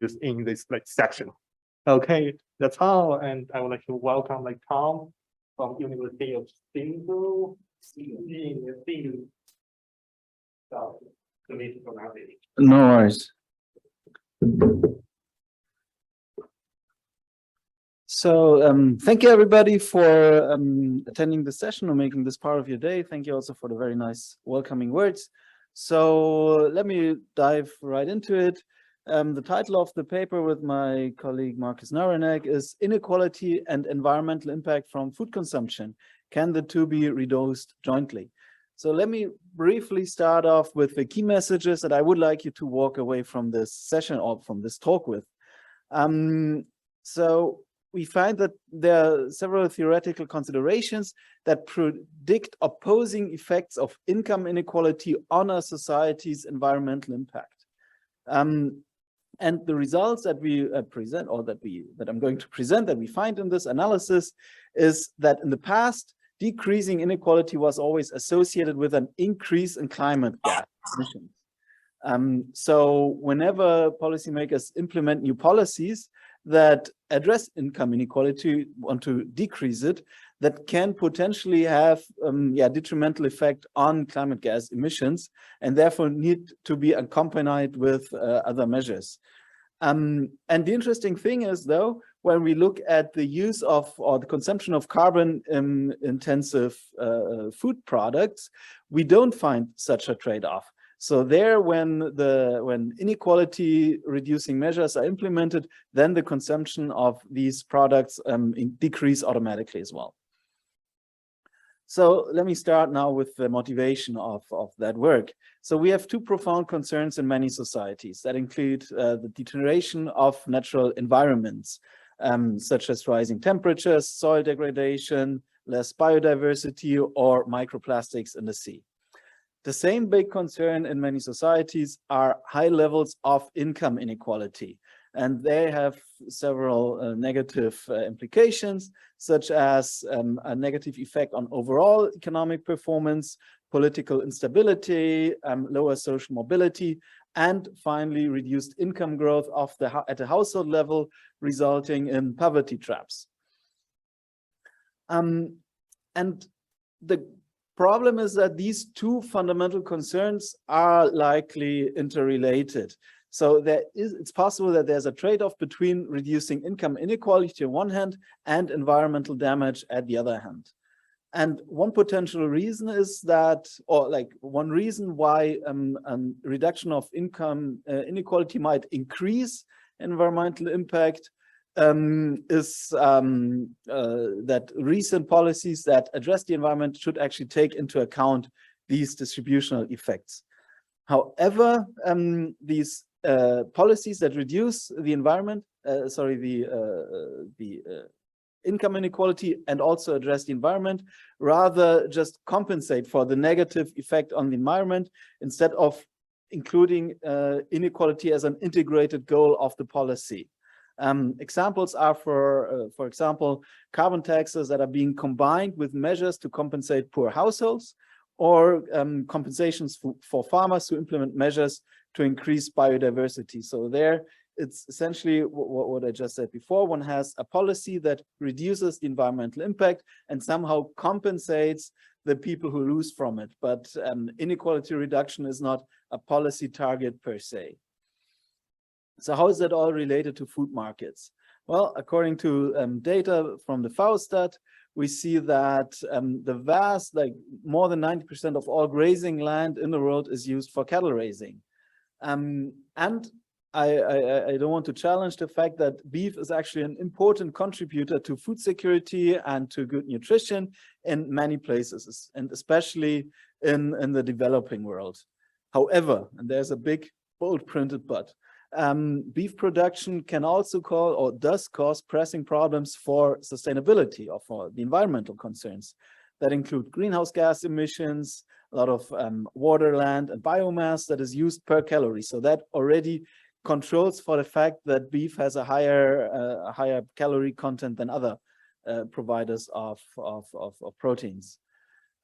just in this section. Okay, that's all, and I would like to welcome Tom from University of Single. No worries. So thank you everybody for attending the session or making this part of your day. Thank you also for the very nice welcoming words. So let me dive right into it. The title of the paper with my colleague Marcus Naranek is Inequality and Environmental Impact from Food Consumption. Can the two be reduced jointly? So let me briefly start off with the key messages that I would like you to walk away from this session or from this talk with. So we find that there are several theoretical considerations that predict opposing effects of income inequality on a society's environmental impact. And the results that we present, or that I'm going to present, that we find in this analysis, is that in the past, decreasing inequality was always associated with an increase in climate gas emissions. So whenever policymakers implement new policies that address income inequality, want to decrease it, that can potentially have detrimental effect on climate gas emissions, and therefore need to be accompanied with other measures. And the interesting thing is, though, when we look at the use of or the consumption of carbon intensive food products, we don't find such a trade-off. So there, when inequality reducing measures are implemented, then the consumption of these products decrease automatically as well. So let me start now with the motivation of that work. So we have two profound concerns in many societies that include the deterioration of natural environments, such as rising temperatures, soil degradation, less biodiversity, or microplastics in the sea. The same big concern in many societies are high levels of income inequality. And they have several negative implications, such as a negative effect on overall economic performance, political instability, lower social mobility, and finally reduced income growth at the household level, resulting in poverty traps. And the problem is that these two fundamental concerns are likely interrelated. So it's possible that there's a trade-off between reducing income inequality on one hand and environmental damage at the other hand. And one potential reason is that, or one reason why reduction of income inequality might increase environmental impact is that recent policies that address the environment should actually take into account these distributional effects. However, these policies that reduce the environment, income inequality and also address the environment, rather just compensate for the negative effect on the environment instead of including inequality as an integrated goal of the policy. Examples are, for example, carbon taxes that are being combined with measures to compensate poor households, or compensations for farmers who implement measures to increase biodiversity. So there, it's essentially what I just said before. One has a policy that reduces the environmental impact and somehow compensates the people who lose from it. But inequality reduction is not a policy target per se. So how is that all related to food markets? Well, according to data from the Faustat, we see that the vast, more than 90% of all grazing land in the world is used for cattle raising. And I don't want to challenge the fact that beef is actually an important contributor to food security and to good nutrition in many places, and especially in the developing world. However, and there's a big bold printed but, beef production can also does cause pressing problems for sustainability or for the environmental concerns that include greenhouse gas emissions, a lot of water, land, and biomass that is used per calorie. So that already controls for the fact that beef has a higher calorie content than other providers of proteins.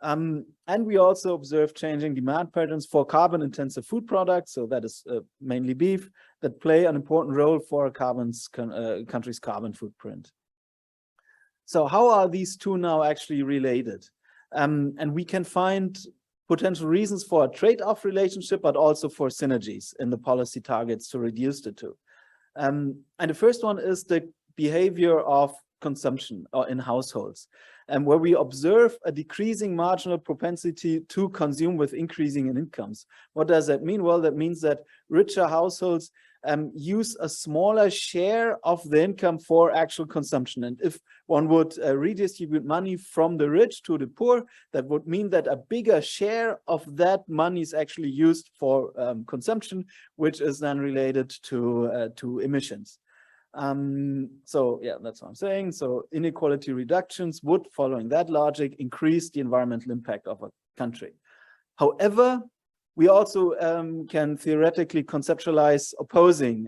And we also observe changing demand patterns for carbon-intensive food products, so that is mainly beef, that play an important role for a country's carbon footprint. So how are these two now actually related? And we can find potential reasons for a trade-off relationship, but also for synergies in the policy targets to reduce the two. And the first one is the behavior of consumption or in households, and where we observe a decreasing marginal propensity to consume with increasing in incomes. What does that mean? Well, that means that richer households use a smaller share of the income for actual consumption. And if one would redistribute money from the rich to the poor, that would mean that a bigger share of that money is actually used for consumption, which is then related to emissions. So yeah, that's what I'm saying. So inequality reductions would, following that logic, increase the environmental impact of a country. However, we also can theoretically conceptualize opposing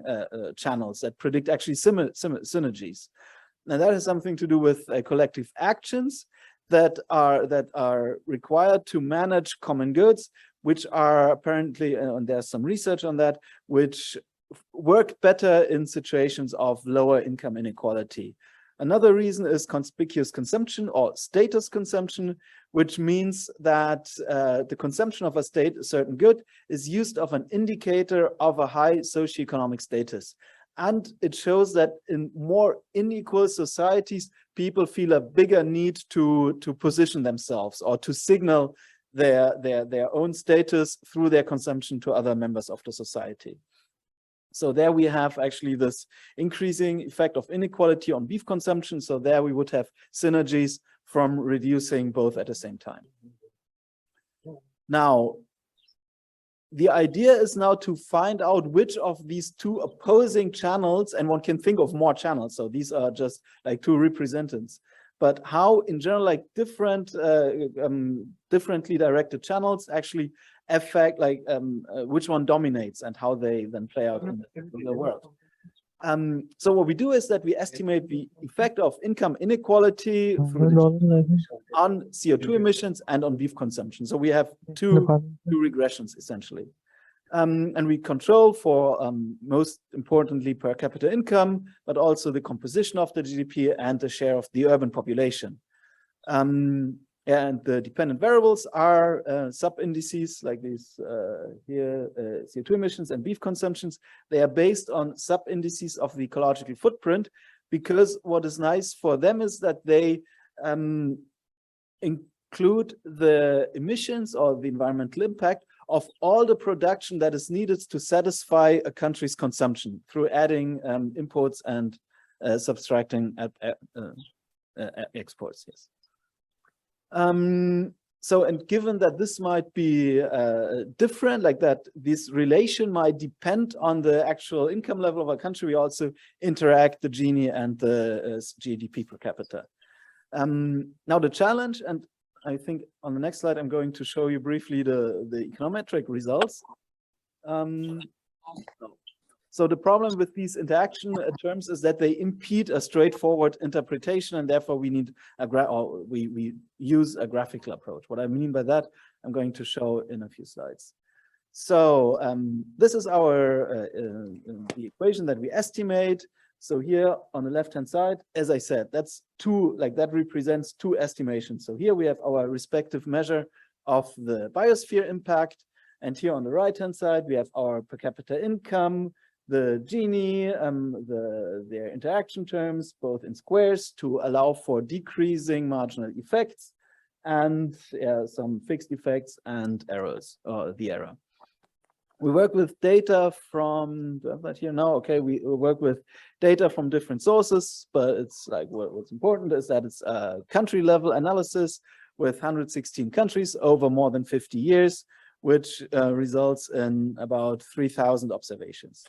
channels that predict actually synergies. Now that has something to do with collective actions that are required to manage common goods, which are apparently, and there's some research on that, which work better in situations of lower income inequality. Another reason is conspicuous consumption or status consumption, which means that the consumption of a certain good is used as an indicator of a high socioeconomic status. And it shows that in more unequal societies, people feel a bigger need to position themselves or to signal their own status through their consumption to other members of the society. So there we have actually this increasing effect of inequality on beef consumption. So there we would have synergies from reducing both at the same time. Now, the idea is now to find out which of these two opposing channels, and one can think of more channels. So these are just like two representatives, but how in general, like differently directed channels actually affect which one dominates and how they then play out in the world. So what we do is that we estimate the effect of income inequality on CO2 emissions and on beef consumption. So we have two regressions essentially. And we control for most importantly per capita income, but also the composition of the GDP and the share of the urban population. And the dependent variables are sub-indices like these here, CO2 emissions and beef consumptions. They are based on sub-indices of the ecological footprint, because what is nice for them is that they include the emissions or the environmental impact of all the production that is needed to satisfy a country's consumption through adding imports and subtracting exports. Yes. So, and given that this might be different, like that this relation might depend on the actual income level of a country, we also interact the Gini and the GDP per capita. Now the challenge, and I think on the next slide I'm going to show you briefly the econometric results. So the problem with these interaction terms is that they impede a straightforward interpretation, and therefore we need we use a graphical approach. What I mean by that, I'm going to show in a few slides. So this is our the equation that we estimate. So here on the left-hand side, as I said, that's two, like that represents two estimations. So here we have our respective measure of the biosphere impact, and here on the right-hand side we have our per capita income, the Gini, their interaction terms, both in squares to allow for decreasing marginal effects, and some fixed effects and errors, or the error. We work with data from, do I have that here now? Okay, we work with data from different sources, but it's like what's important is that it's a country level analysis with 116 countries over more than 50 years, which results in about 3,000 observations.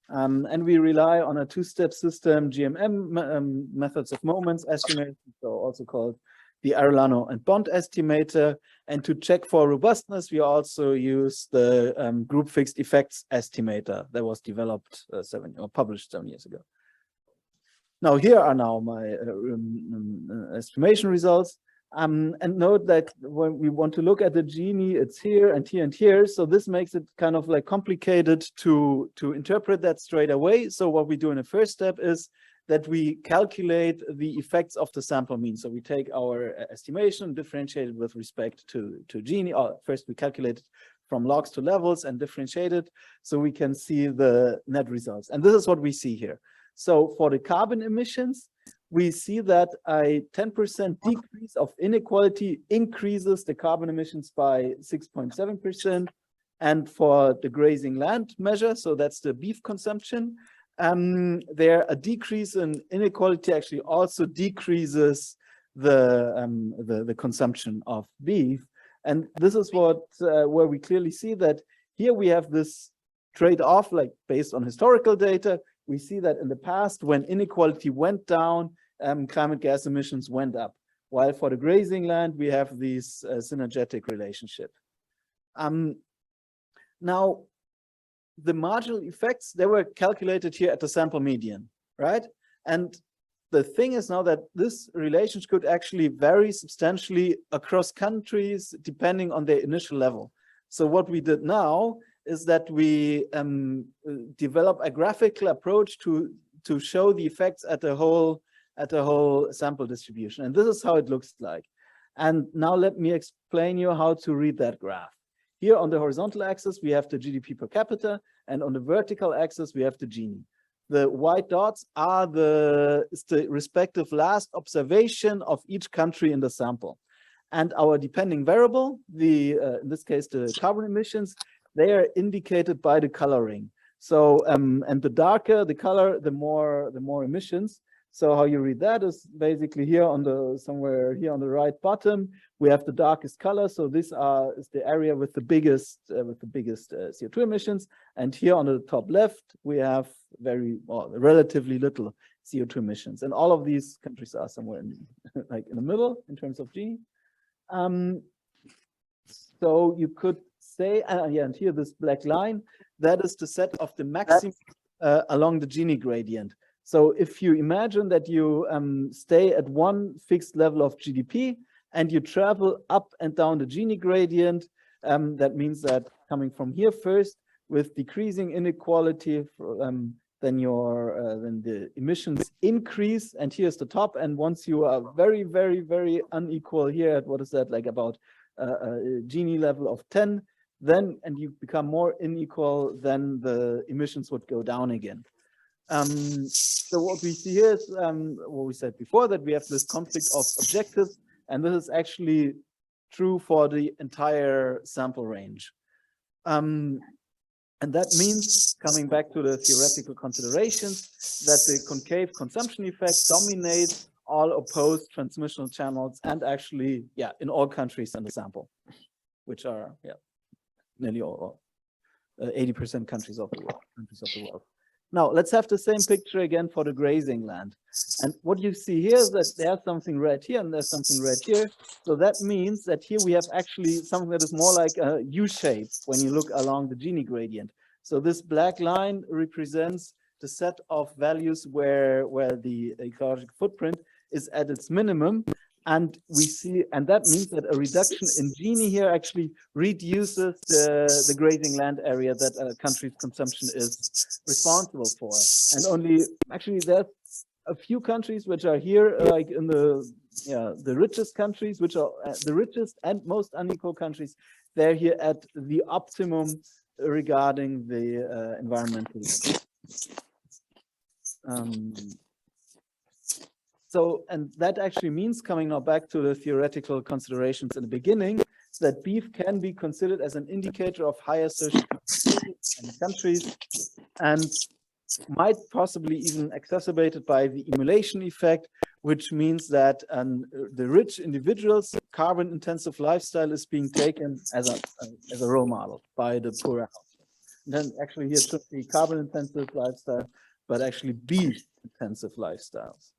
And we rely on a two-step system, GMM, methods of moments estimation, so also called the Arellano and Bond estimator. And to check for robustness, we also use the group fixed effects estimator that was developed published 7 years ago. Now here are now my estimation results. And note that when we want to look at the Gini, it's here and here and here. So this makes it kind of like complicated to interpret that straight away. So what we do in the first step is that we calculate the effects of the sample mean. So we take our estimation, differentiate it with respect to Gini. Or first we calculate it from logs to levels and differentiate it so we can see the net results. And this is what we see here. So for the carbon emissions, we see that a 10% decrease of inequality increases the carbon emissions by 6.7%. And for the grazing land measure, so that's the beef consumption, there a decrease in inequality actually also decreases the consumption of beef. And this is what where we clearly see that here we have this trade-off, like based on historical data. We see that in the past, when inequality went down, climate gas emissions went up. While for the grazing land, we have this synergetic relationship. Now, the marginal effects, they were calculated here at the sample median, right? And the thing is now that this relationship could actually vary substantially across countries depending on their initial level. So what we did now is that we develop a graphical approach to show the effects at the whole sample distribution. And this is how it looks like. And now let me explain you how to read that graph. Here on the horizontal axis, we have the GDP per capita, and on the vertical axis, we have the Gini. The white dots are the respective last observation of each country in the sample. And our depending variable, in this case, the carbon emissions, they are indicated by the coloring. So, and the darker the color, the more emissions. So how you read that is basically here on somewhere here on the right bottom, we have the darkest color. So this is the area with the biggest CO2 emissions. And here on the top left, we have relatively little CO2 emissions. And all of these countries are somewhere in the middle in terms of Gini. So you could say, and here this black line, that is the set of the maximum along the Gini gradient. So if you imagine that you stay at one fixed level of GDP and you travel up and down the Gini gradient, that means that coming from here first with decreasing inequality, then the emissions increase, and here's the top. And once you are very, very, very unequal here at what is that, like about a Gini level of 10, then and you become more unequal, then the emissions would go down again. So what we see here is what we said before, that we have this conflict of objectives, and this is actually true for the entire sample range. And that means, coming back to the theoretical considerations, that the concave consumption effect dominates all opposed transmissional channels, and actually, in all countries in the sample, which are nearly all 80% countries of the world. Now, let's have the same picture again for the grazing land. And what you see here is that there's something red here and there's something red here. So that means that here we have actually something that is more like a U-shape when you look along the Gini gradient. So this black line represents the set of values where the ecological footprint is at its minimum. And we see, and that means that a reduction in Gini here actually reduces the grazing land area that a country's consumption is responsible for. And only, actually, there's a few countries which are here, like in the richest countries, which are the richest and most unequal countries. They're here at the optimum regarding the environmental. So, and that actually means, coming now back to the theoretical considerations in the beginning, that beef can be considered as an indicator of higher social in countries, and might possibly even exacerbated by the emulation effect, which means that the rich individuals' carbon-intensive lifestyle is being taken as a role model by the poorer households. And then actually here it should be carbon-intensive lifestyle, but actually beef-intensive lifestyles.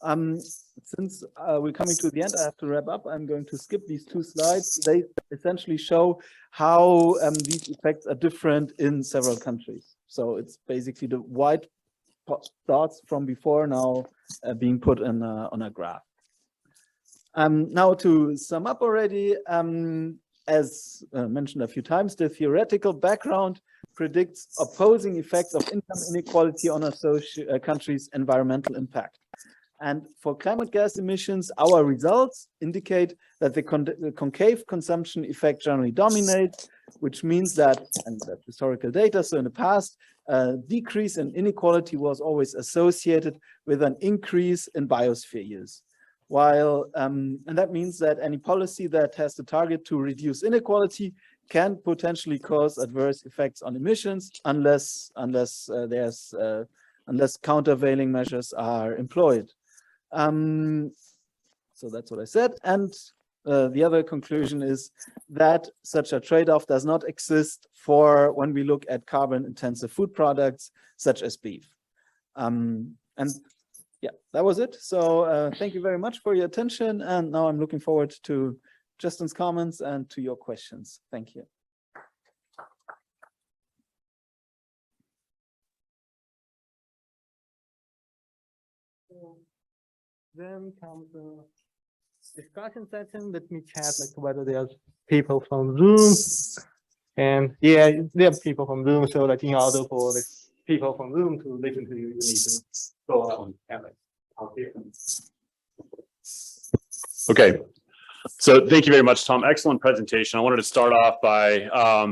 Since we're coming to the end, I have to wrap up. I'm going to skip these two slides. They essentially show how these effects are different in several countries. So it's basically the white dots from before now being put in on a graph. Now to sum up already, as mentioned a few times, the theoretical background predicts opposing effects of income inequality on a country's environmental impact. And for climate gas emissions, our results indicate that the concave consumption effect generally dominates, which means that, and that's historical data, so in the past, decrease in inequality was always associated with an increase in biosphere use. While, and that means that any policy that has the target to reduce inequality can potentially cause adverse effects on emissions unless countervailing measures are employed. So that's what I said. And the other conclusion is that such a trade-off does not exist for when we look at carbon-intensive food products such as beef. And yeah, that was it. So thank you very much for your attention. And now I'm looking forward to Justin's comments and to your questions. Thank you. Then comes the discussion session. Let me check like whether there's people from Zoom. And yeah, there are people from Zoom. So like in order for the people from Zoom to listen to you, you need to go on and like out here. Okay. So thank you very much, Tom. Excellent presentation. I wanted to start off by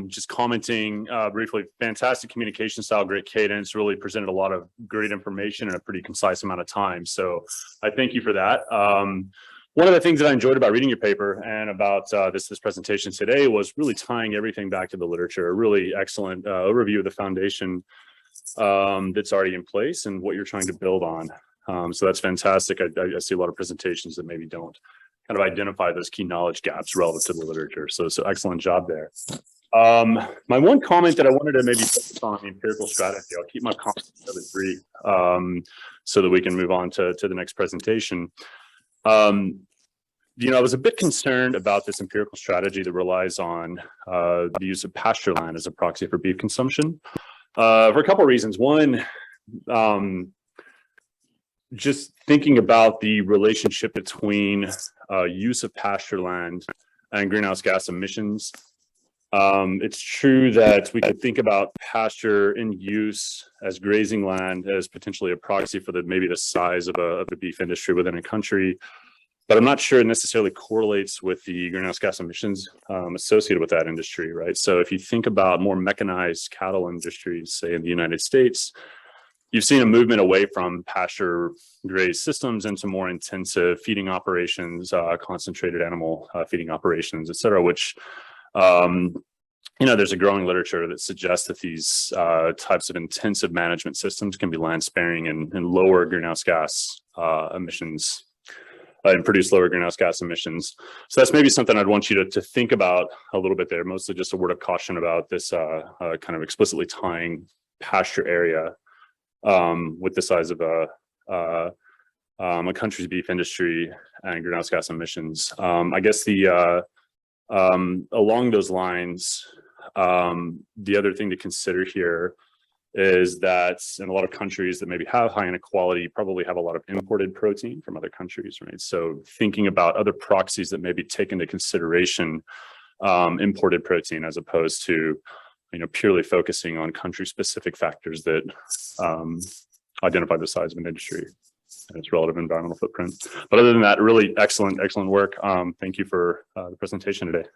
just commenting briefly. Fantastic communication style, great cadence, really presented a lot of great information in a pretty concise amount of time. So I thank you for that. One of the things that I enjoyed about reading your paper and about this presentation today was really tying everything back to the literature. A really excellent overview of the foundation that's already in place and what you're trying to build on. So that's fantastic. I see a lot of presentations that maybe don't kind of identify those key knowledge gaps relative to the literature. So excellent job there. My one comment that I wanted to maybe focus on the empirical strategy, I'll keep my comments really brief so that we can move on to the next presentation. You know, I was a bit concerned about this empirical strategy that relies on the use of pasture land as a proxy for beef consumption for a couple of reasons. One, just thinking about the relationship between use of pasture land and greenhouse gas emissions. It's true that we could think about pasture in use as grazing land as potentially a proxy for maybe the size of a beef industry within a country, but I'm not sure it necessarily correlates with the greenhouse gas emissions associated with that industry, right? So if you think about more mechanized cattle industries, say in the United States, you've seen a movement away from pasture grazed systems into more intensive feeding operations, concentrated animal feeding operations, et cetera, which, you know, there's a growing literature that suggests that these types of intensive management systems can be land sparing and lower greenhouse gas emissions and produce lower greenhouse gas emissions. So that's maybe something I'd want you to think about a little bit there, mostly just a word of caution about this kind of explicitly tying pasture area with the size of a country's beef industry and greenhouse gas emissions. I guess the along those lines, the other thing to consider here is that in a lot of countries that maybe have high inequality probably have a lot of imported protein from other countries, right? So thinking about other proxies that maybe take into consideration imported protein as opposed to, you know, purely focusing on country-specific factors that identify the size of an industry and its relative environmental footprint. But other than that, really excellent work. Thank you for the presentation today.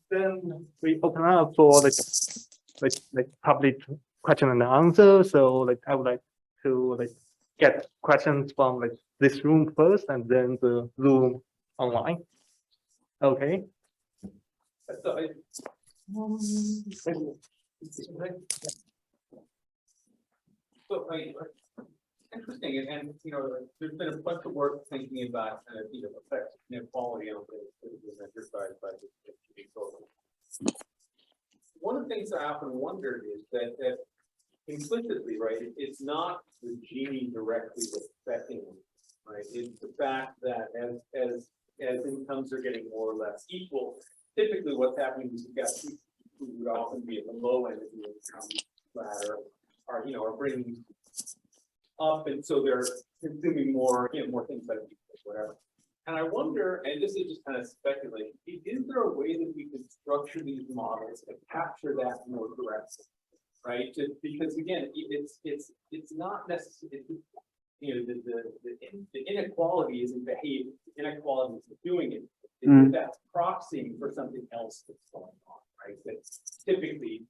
Then we open up for like public question and answer. So like I would like to like get questions from like this room first and then the room online. Okay. Interesting, and you know, there's been a bunch of work thinking about you know, effects of inequality on the exercise by the total. One of the things I often wondered is that implicitly, right, it's not the genie directly affecting them, right? It's the fact that as incomes are getting more or less equal, typically what's happening is you've got people who would often be at the low end of the income ladder are bringing up, and so they're consuming more, more things like whatever. And I wonder, and this is just kind of speculating, is there a way that we could structure these models to capture that more directly, right? Because again, it's not necessarily, the inequality isn't behaving, the inequality is doing it. That's proxying for something else that's going on, right? That typically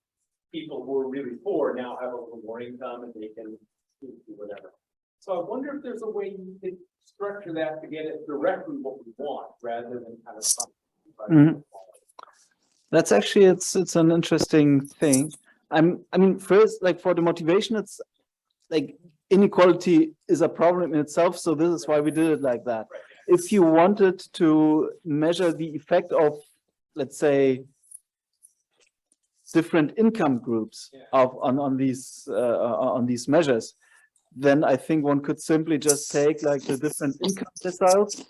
people who are really poor now have a little more income and they can do whatever. So I wonder if there's a way you could structure that to get it directly what we want rather than kind of. That's actually, it's an interesting thing. I mean, first, like for the motivation, it's like inequality is a problem in itself. So this is why we did it like that. If you wanted to measure the effect of, let's say, different income groups on these measures, then I think one could simply just take like the different income deciles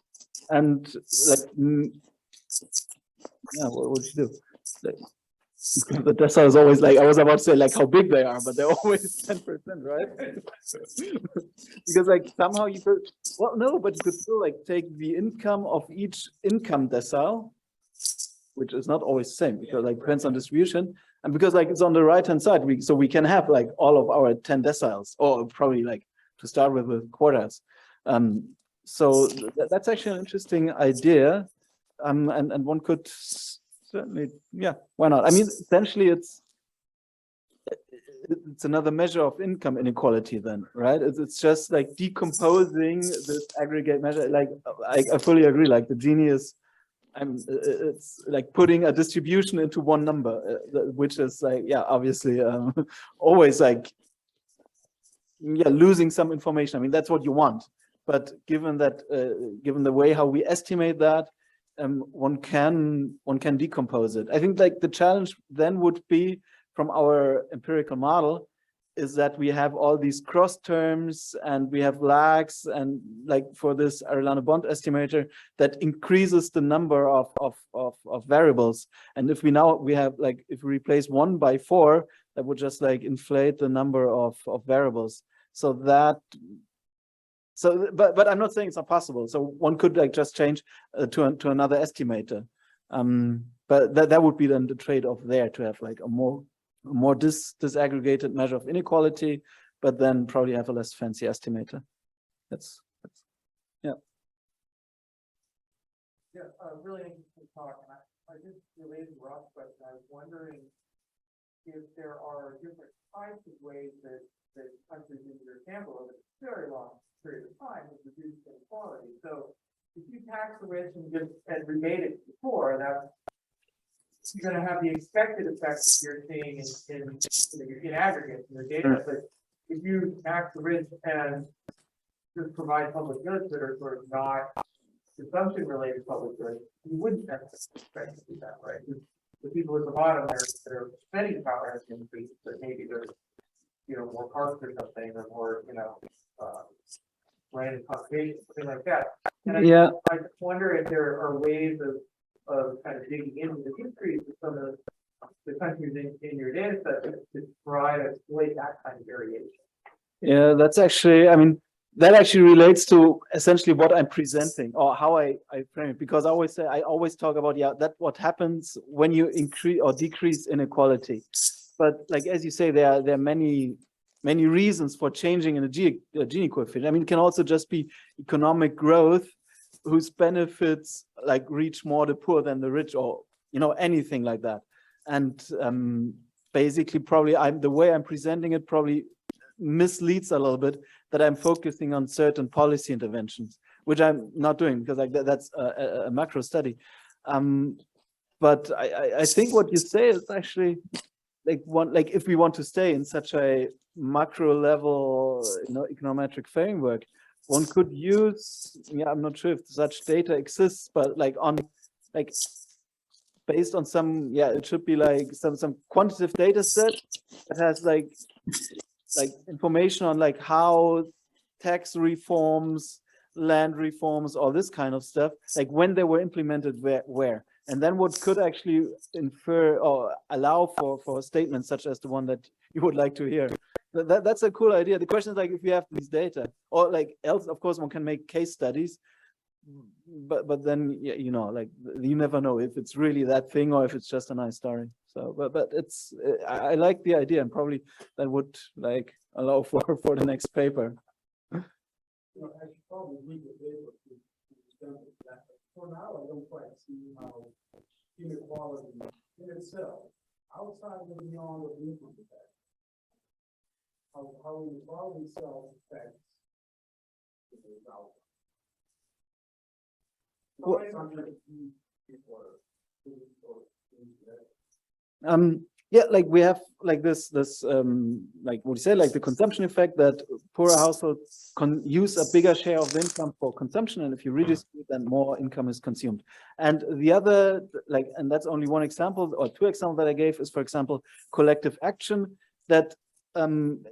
and like, what would you do? Like, the decile is always like, I was about to say like how big they are, but they're always 10%, right? Because like somehow you could, well, no, but you could still like take the income of each income decile, which is not always the same because like depends on distribution. And because like it's on the right hand side, so we can have like all of our 10 deciles, or probably like to start with quarters. So that's actually an interesting idea. And one could certainly, why not? I mean, essentially it's another measure of income inequality then, right? It's just like decomposing this aggregate measure. Like I fully agree, like the genius, it's like putting a distribution into one number, which is like, obviously always like, losing some information. I mean, that's what you want. But given that, given the way how we estimate that, one can decompose it. I think like the challenge then would be from our empirical model is that we have all these cross terms and we have lags, and like for this Arellano bond estimator that increases the number of variables. And if we have like, if we replace 1 by 4, that would just like inflate the number of variables. So that, but I'm not saying it's not possible. So one could like just change to another estimator. But that would be then the trade-off there, to have like a more disaggregated measure of inequality, but then probably have a less fancy estimator. That's really interesting talk. And I just related to Rob's question. I was wondering if there are different types of ways that countries in your example over a very long period of time have reduced inequality. So if you tax the rich and rebate it before, that's you're going to have the expected effects that you're seeing in aggregate in your data. But if you tax the rich and just provide public goods that are sort of not consumption-related public goods, you wouldn't necessarily expect to do that, right? The people at the bottom their spending power has increased, but maybe there's more parks or something, or more land and conservation, something like that. And I wonder if there are ways of kind of digging into the history of some of the countries in your data set to try to exploit that kind of variation. Yeah, that's actually, I mean, that actually relates to essentially what I'm presenting or how I frame it, because I always talk about, that what happens when you increase or decrease inequality. But like, as you say, there are many reasons for changing in a Gini coefficient. I mean, it can also just be economic growth whose benefits like reach more the poor than the rich, or anything like that. And basically probably the way I'm presenting it probably misleads a little bit, that I'm focusing on certain policy interventions, which I'm not doing, because like that's a macro study. But I think what you say is actually like if we want to stay in such a macro level econometric framework, one could use, I'm not sure if such data exists, but like based on some, it should be like some quantitative data set that has like information on like how tax reforms, land reforms, all this kind of stuff, like when they were implemented, where, and then what could actually infer or allow for statements such as the one that you would like to hear. That's a cool idea. The question is like if you have these data, or like else, of course, one can make case studies, but then you know, like you never know if it's really that thing or if it's just a nice story. So, but it's I like the idea, and probably that would like allow for the next paper. I should probably read the paper to understand that. For now, I don't quite see how inequality in itself, outside and beyond the income effect, how inequality itself affects the result. Well, yeah, like we have like this like what you say, like the consumption effect, that poorer households use a bigger share of the income for consumption, and if you redistribute, then more income is consumed. And the other, like, and that's only one example or two examples that I gave, is for example collective action. That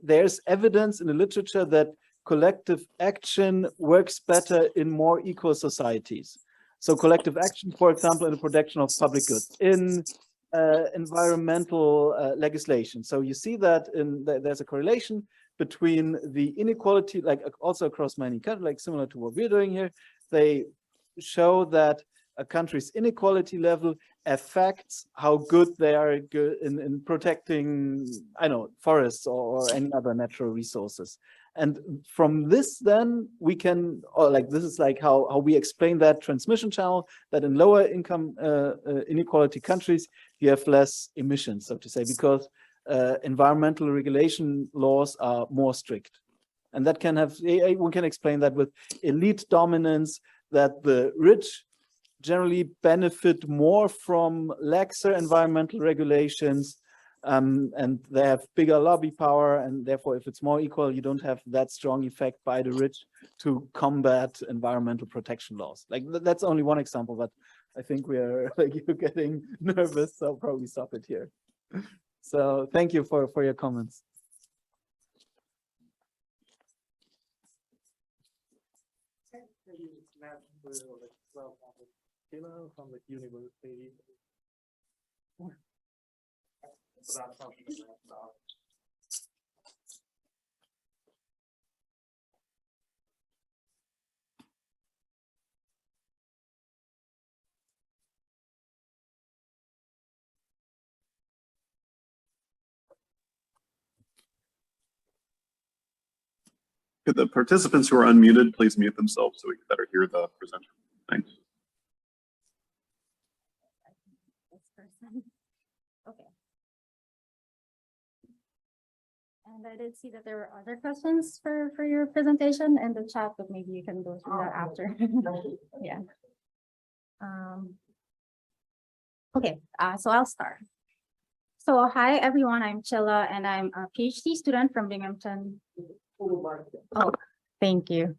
there's evidence in the literature that collective action works better in more equal societies. So collective action, for example, in the protection of public goods, in environmental legislation. So you see that there's a correlation between the inequality, like also across many countries, like similar to what we're doing here. They show that a country's inequality level affects how good they are in protecting, I know, forests or any other natural resources. And from this, then we can, or like this is like how we explain that transmission channel, that in lower income inequality countries, you have less emissions, so to say, because environmental regulation laws are more strict. And that can have, one can explain that with elite dominance, that the rich generally benefit more from laxer environmental regulations, and they have bigger lobby power, and therefore if it's more equal, you don't have that strong effect by the rich to combat environmental protection laws. Like that's only one example, but I think we are like you're getting nervous, so I'll probably stop it here. So thank you for your comments. From the university. Could the participants who are unmuted please mute themselves so we can better hear the presenter? Thanks. Okay. And I did see that there were other questions for your presentation in the chat, but maybe you can go through that after. Yeah. Okay, so I'll start. So hi everyone, I'm Chilla and I'm a PhD student from Binghamton. Oh, thank you.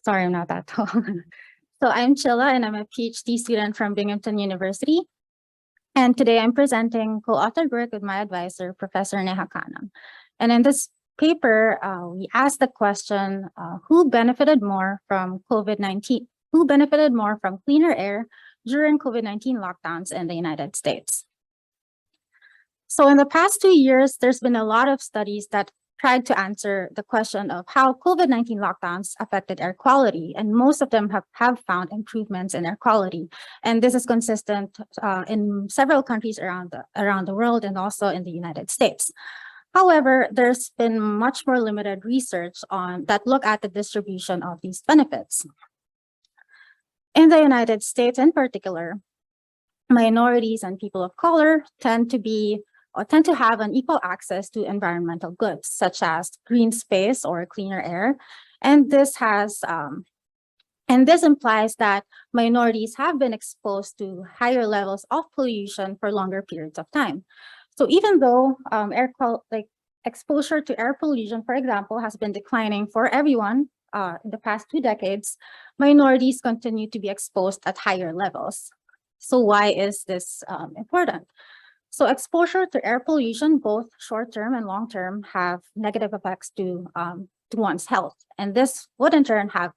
Sorry, I'm not that tall. So I'm Chilla and I'm a PhD student from Binghamton University. And today I'm presenting co-authored work with my advisor, Professor Neha Khanam. And in this paper, we asked the question, who benefited more from COVID-19? Who benefited more from cleaner air during COVID-19 lockdowns in the United States? So in the past 2 years, there's been a lot of studies that tried to answer the question of how COVID-19 lockdowns affected air quality, and most of them have found improvements in air quality. And this is consistent in several countries around the world and also in the United States. However, there's been much more limited research that look at the distribution of these benefits. In the United States in particular, minorities and people of color tend to have an equal access to environmental goods, such as green space or cleaner air. And this implies that minorities have been exposed to higher levels of pollution for longer periods of time. So even though exposure to air pollution, for example, has been declining for everyone in the past 2 decades, minorities continue to be exposed at higher levels. So why is this important? So exposure to air pollution, both short-term and long-term, have negative effects to one's health. And this would in turn have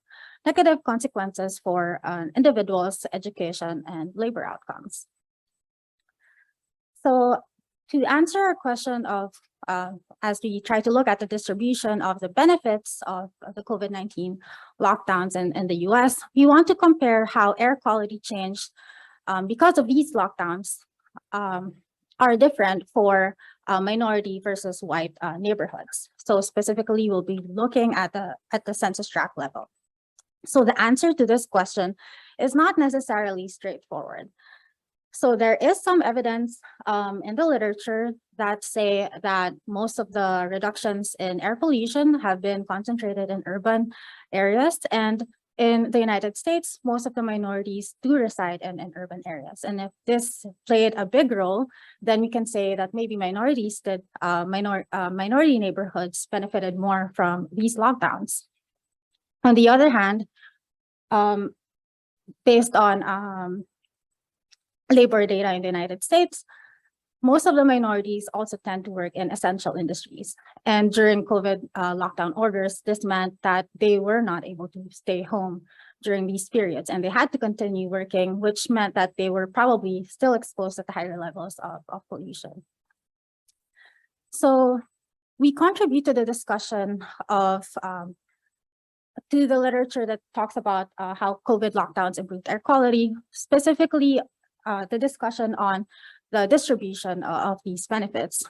negative consequences for individuals' education and labor outcomes. So to answer a question of as we try to look at the distribution of the benefits of the COVID-19 lockdowns in the US, we want to compare how air quality changed because of these lockdowns are different for minority versus white neighborhoods. So specifically, we'll be looking at the census tract level. So the answer to this question is not necessarily straightforward. So there is some evidence in the literature that say that most of the reductions in air pollution have been concentrated in urban areas, and in the United States, most of the minorities do reside in urban areas. And if this played a big role, then we can say that maybe minorities did, minority neighborhoods benefited more from these lockdowns. On the other hand, based on labor data in the United States, most of the minorities also tend to work in essential industries. And during COVID lockdown orders, this meant that they were not able to stay home during these periods, and they had to continue working, which meant that they were probably still exposed at higher levels of pollution. So we contribute to the discussion of to the literature that talks about how COVID lockdowns improved air quality, specifically the discussion on the distribution of these benefits.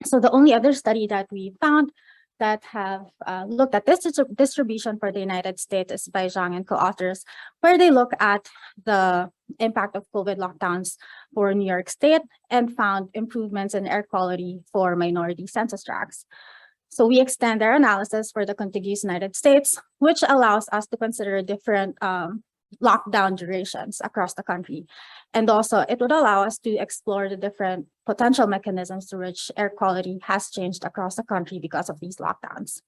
So the only other study that we found that have looked at this distribution for the United States is by Zhang and co-authors, where they look at the impact of COVID lockdowns for New York State and found improvements in air quality for minority census tracts. So we extend their analysis for the contiguous United States, which allows us to consider different lockdown durations across the country. And also it would allow us to explore the different potential mechanisms through which air quality has changed across the country because of these lockdowns.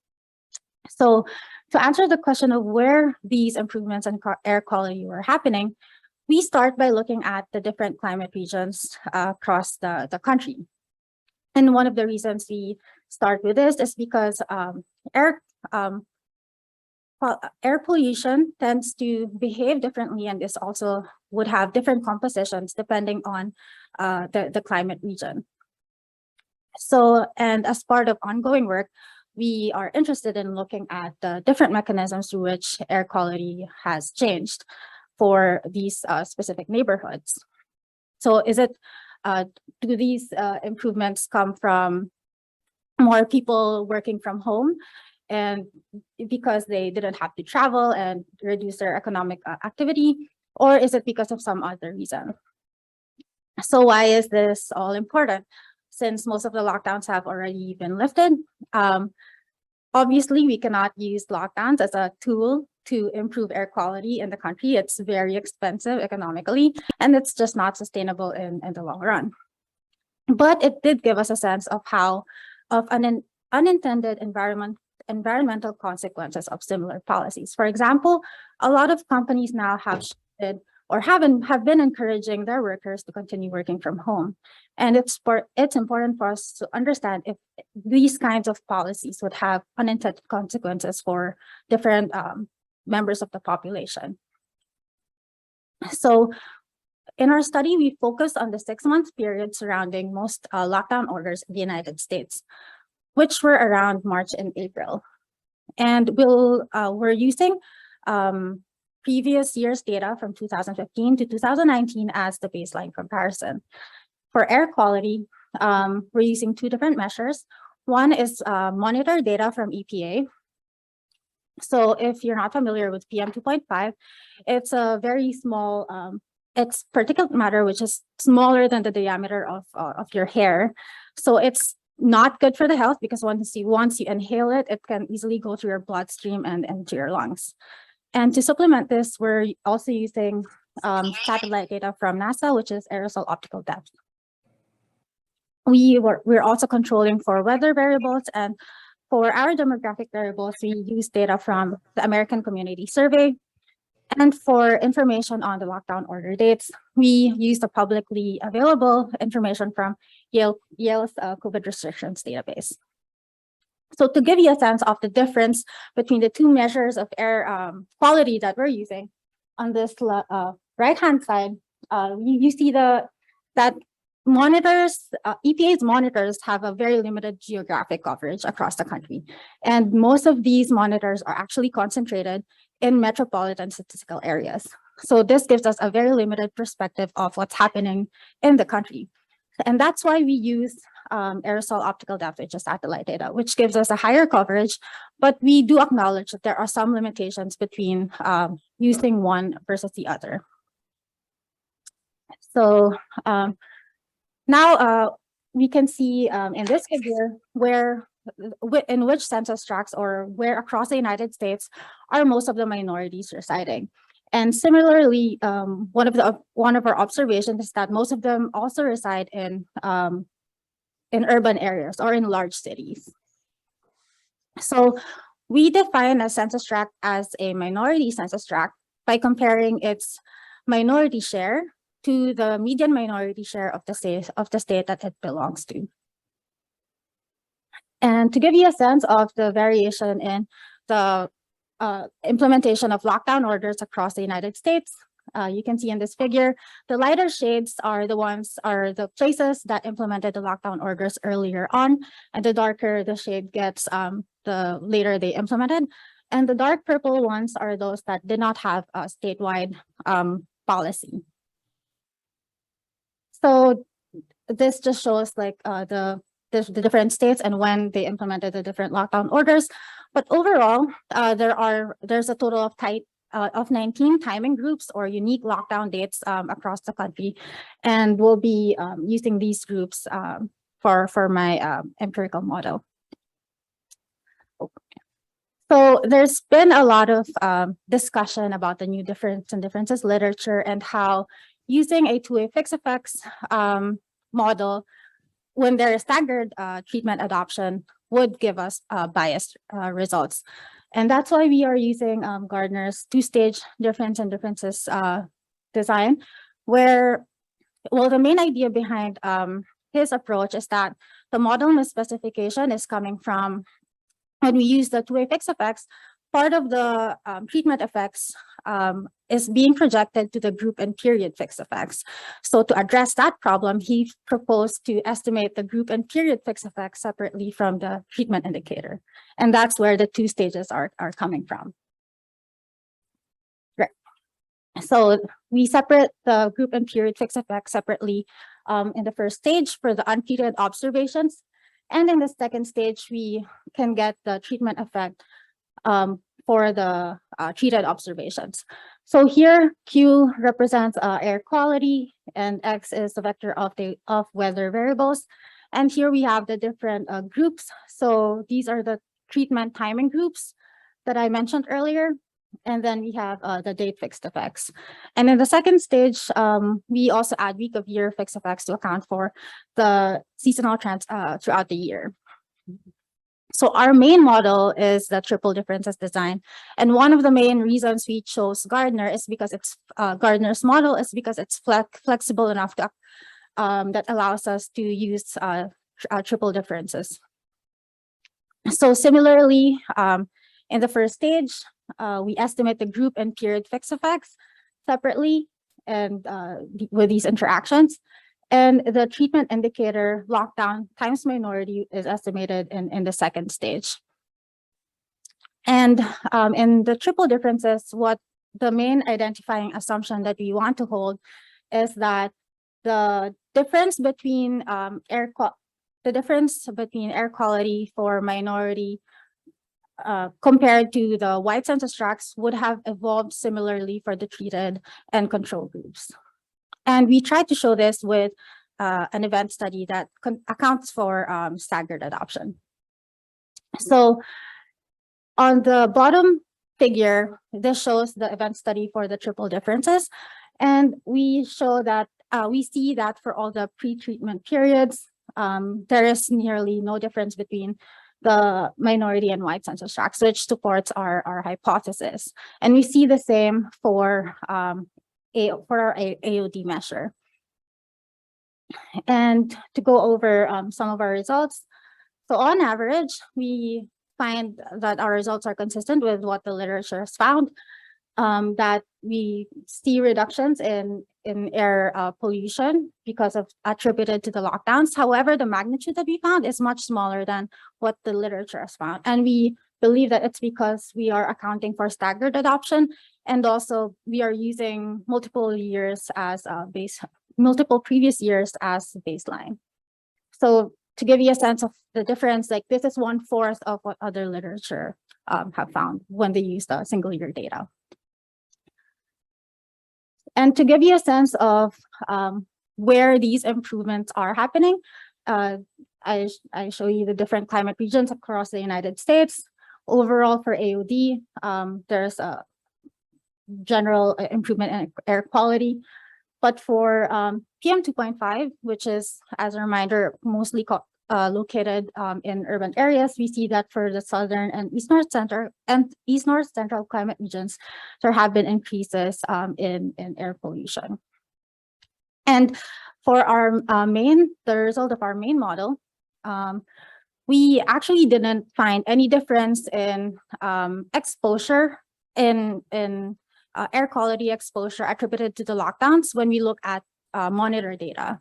So to answer the question of where these improvements in air quality were happening, we start by looking at the different climate regions across the country. And one of the reasons we start with this is because air pollution tends to behave differently, and this also would have different compositions depending on the climate region. So, and as part of ongoing work, we are interested in looking at the different mechanisms through which air quality has changed for these specific neighborhoods. So is it, do these improvements come from more people working from home, and because they didn't have to travel and reduce their economic activity, or is it because of some other reason? So why is this all important? Since most of the lockdowns have already been lifted, obviously we cannot use lockdowns as a tool to improve air quality in the country. It's very expensive economically, and it's just not sustainable in the long run. But it did give us a sense of how, of an unintended environmental consequences of similar policies. For example, a lot of companies now have shifted or have been encouraging their workers to continue working from home. And it's important for us to understand if these kinds of policies would have unintended consequences for different members of the population. So in our study, we focused on the 6-month period surrounding most lockdown orders in the United States, which were around March and April. And we're using previous year's data from 2015 to 2019 as the baseline comparison. For air quality, we're using 2 different measures. One is monitor data from EPA. So if you're not familiar with PM 2.5, it's a very small, it's particulate matter, which is smaller than the diameter of your hair. So it's not good for the health because once you inhale it, it can easily go through your bloodstream and into your lungs. And to supplement this, we're also using satellite data from NASA, which is aerosol optical depth. We're also controlling for weather variables, and for our demographic variables, we use data from the American Community Survey. And for information on the lockdown order dates, we use the publicly available information from Yale's COVID restrictions database. So to give you a sense of the difference between the 2 measures of air quality that we're using, on this right-hand side, you see that EPA's monitors have a very limited geographic coverage across the country. And most of these monitors are actually concentrated in metropolitan statistical areas. So this gives us a very limited perspective of what's happening in the country. And that's why we use aerosol optical depth, which is satellite data, which gives us a higher coverage, but we do acknowledge that there are some limitations between using one versus the other. So now we can see in this figure in which census tracts or where across the United States are most of the minorities residing. And similarly, one of our observations is that most of them also reside in urban areas or in large cities. So we define a census tract as a minority census tract by comparing its minority share to the median minority share of the state that it belongs to. And to give you a sense of the variation in the implementation of lockdown orders across the United States, you can see in this figure, the lighter shades are the places that implemented the lockdown orders earlier on, and the darker the shade gets, the later they implemented. And the dark purple ones are those that did not have a statewide policy. So this just shows like the different states and when they implemented the different lockdown orders. But overall, there's a total of 19 timing groups or unique lockdown dates across the country, and we'll be using these groups for my empirical model. So there's been a lot of discussion about the new differences literature and how using a two-way fixed effects model when there is staggered treatment adoption would give us biased results. And that's why we are using Gardner's two-stage differences design, where, well, the main idea behind his approach is that the model misspecification is coming from when we use the two-way fixed effects, part of the treatment effects is being projected to the group and period fixed effects. So to address that problem, he proposed to estimate the group and period fixed effects separately from the treatment indicator. And that's where the two stages are coming from. Right. So we separate the group and period fixed effects separately in the first stage for the untreated observations. And in the second stage, we can get the treatment effect for the treated observations. So here, Q represents air quality, and X is the vector of weather variables. And here we have the different groups. So these are the treatment timing groups that I mentioned earlier. And then we have the date fixed effects. And in the second stage, we also add week of year fixed effects to account for the seasonal trends throughout the year. So our main model is the triple differences design. And one of the main reasons we chose Gardner is because it's Gardner's model is because it's flexible enough to that allows us to use triple differences. So similarly, in the first stage, we estimate the group and period fixed effects separately and with these interactions. And the treatment indicator lockdown times minority is estimated in the second stage. And in the triple differences, what the main identifying assumption that we want to hold is that the difference between air quality for minority compared to the white census tracts would have evolved similarly for the treated and control groups. And we tried to show this with an event study that accounts for staggered adoption. So on the bottom figure, this shows the event study for the triple differences. And we show that we see that for all the pre-treatment periods, there is nearly no difference between the minority and white census tracts, which supports our hypothesis. And we see the same for our AOD measure. And to go over some of our results. So on average, we find that our results are consistent with what the literature has found. that we see reductions in air pollution because of attributed to the lockdowns. However, the magnitude that we found is much smaller than what the literature has found. And we believe that it's because we are accounting for staggered adoption, and also we are using multiple previous years as baseline. So to give you a sense of the difference, like this is 1/4 of what other literature have found when they use the single year data. And to give you a sense of where these improvements are happening, I show you the different climate regions across the United States. Overall for AOD, there's a general improvement in air quality. But for PM 2.5, which is, as a reminder, mostly located in urban areas, we see that for the southern and east north central climate regions, there have been increases in air pollution. And for our the result of our main model, we actually didn't find any difference in exposure in air quality exposure attributed to the lockdowns when we look at monitor data.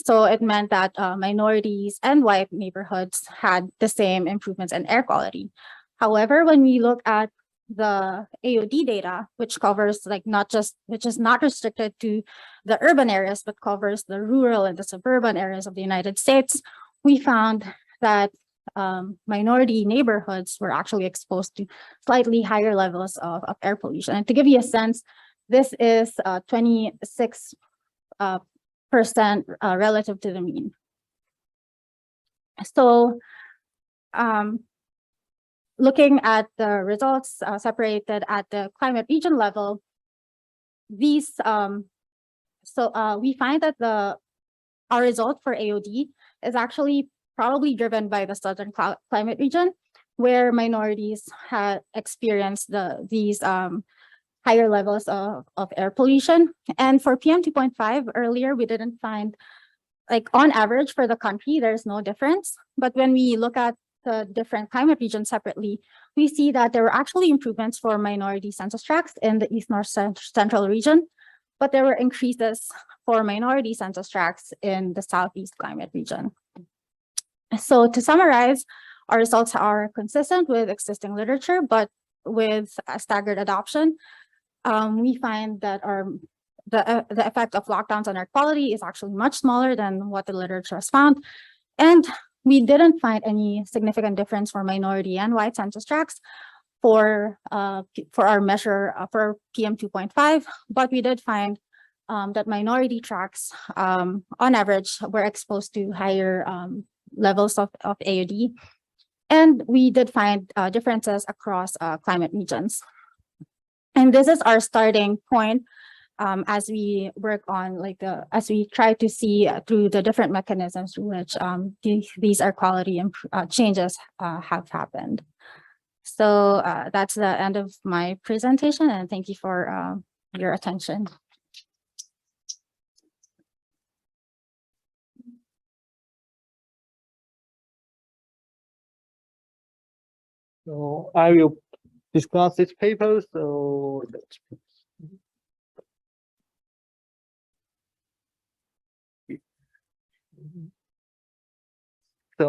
So it meant that minorities and white neighborhoods had the same improvements in air quality. However, when we look at the AOD data, which covers which is not restricted to the urban areas, but covers the rural and the suburban areas of the United States, we found that minority neighborhoods were actually exposed to slightly higher levels of air pollution. And to give you a sense, this is 26% relative to the mean. So looking at the results separated at the climate region level, these we find that our result for AOD is actually probably driven by the southern climate region, where minorities had experienced these higher levels of air pollution. And for PM 2.5 earlier, we didn't find, like on average for the country, there's no difference. But when we look at the different climate regions separately, we see that there were actually improvements for minority census tracts in the East North Central region, but there were increases for minority census tracts in the Southeast climate region. So to summarize, our results are consistent with existing literature, but with a staggered adoption. We find that the effect of lockdowns on air quality is actually much smaller than what the literature has found. And we didn't find any significant difference for minority and white census tracts for our measure for PM 2.5, but we did find that minority tracts on average were exposed to higher levels of AOD. And we did find differences across climate regions. And this is our starting point as we work on as we try to see through the different mechanisms through which these air quality changes have happened. So that's the end of my presentation, and thank you for your attention. So I will discuss this paper. So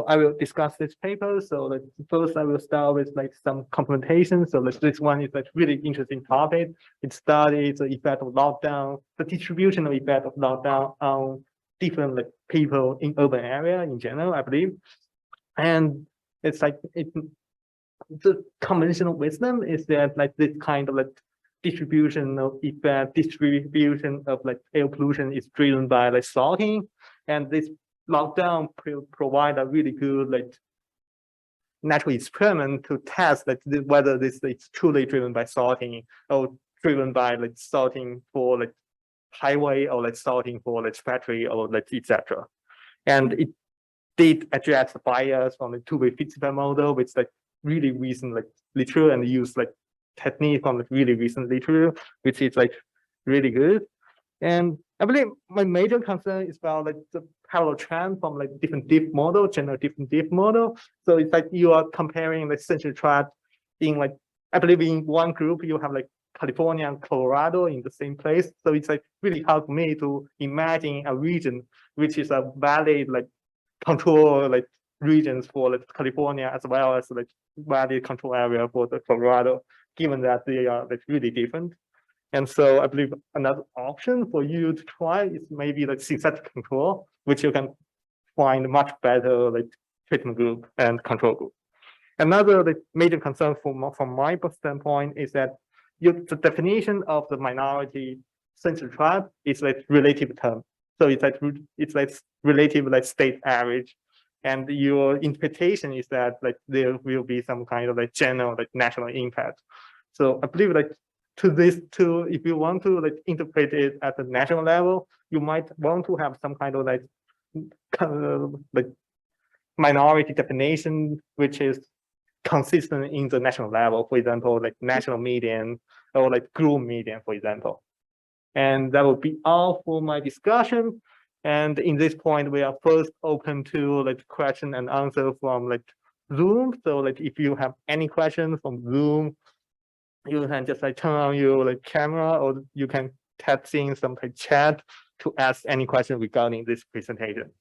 I will discuss this paper. So first I will start with some complementation. So this one is really interesting topic. It studies the effect of lockdown, the distributional effect of lockdown on different people in urban area in general, I believe. And it's the conventional wisdom is that this kind of distribution of effect, distribution of air pollution is driven by salting, and this lockdown provide a really good natural experiment to test whether this is truly driven by salting or driven by salting for highway or salting for factory or etc. And it did address the bias from the two-way feedback model with really recent literature, and use technique from really recent literature, which is really good. And I believe my major concern is about the parallel trend from different diff model, general different diff model. So it's you are comparing central tract in I believe in one group you have California and Colorado in the same place. So it's like really hard for me to imagine a region which is a valid like control like regions for like California as well as like valid control area for the Colorado, given that they are like really different. And so I believe another option for you to try is maybe like synthetic control, which you can find much better like treatment group and control group. Another like major concern from my standpoint is that the definition of the minority central tribe is like relative term. So it's like relative like state average. And your interpretation is that like there will be some kind of like general like national impact. So I believe like if you want to like interpret it at the national level, you might want to have some kind of like minority definition, which is consistent in the national level, for example, like national median or like group median, for example. And that will be all for my discussion. And in this point, we are first open to like question and answer from like Zoom. So like if you have any questions from Zoom, you can just like turn on your like camera, or you can text in some like chat to ask any question regarding this presentation.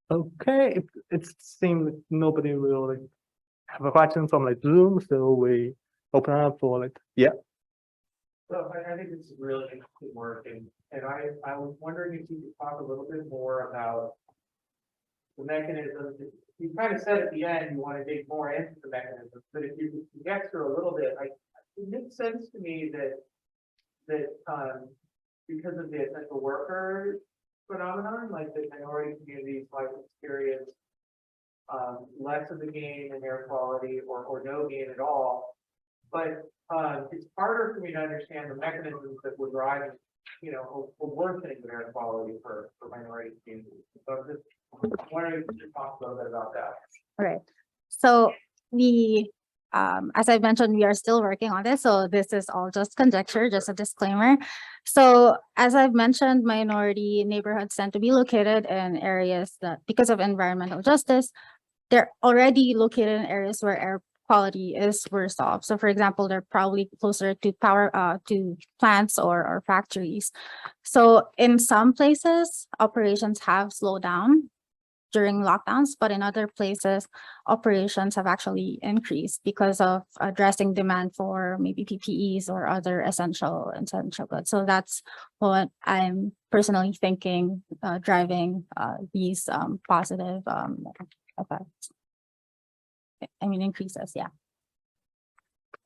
Okay, it seems like nobody will like have a question from like Zoom, so we open up for like, yeah. So I think it's really interesting work, and I was wondering if you could talk a little bit more about the mechanisms. You kind of said at the end you want to dig more into the mechanisms, but if you get through a little bit, it makes sense to me that because of the essential worker phenomenon, like the minority communities might experience less of the gain in air quality or no gain at all. But it's harder for me to understand the mechanisms that would drive, you know, a worsening of air quality for minority communities. So I'm just wondering if you could talk a little bit about that. All right. So as I mentioned, we are still working on this. So this is all just conjecture, just a disclaimer. So as I've mentioned, minority neighborhoods tend to be located in areas that, because of environmental justice, they're already located in areas where air quality is worse off. So for example, they're probably closer to to plants or factories. So in some places, operations have slowed down during lockdowns, but in other places, operations have actually increased because of addressing demand for maybe PPEs or other essential goods. So that's what I'm personally thinking driving these positive effects. I mean, increases, yeah.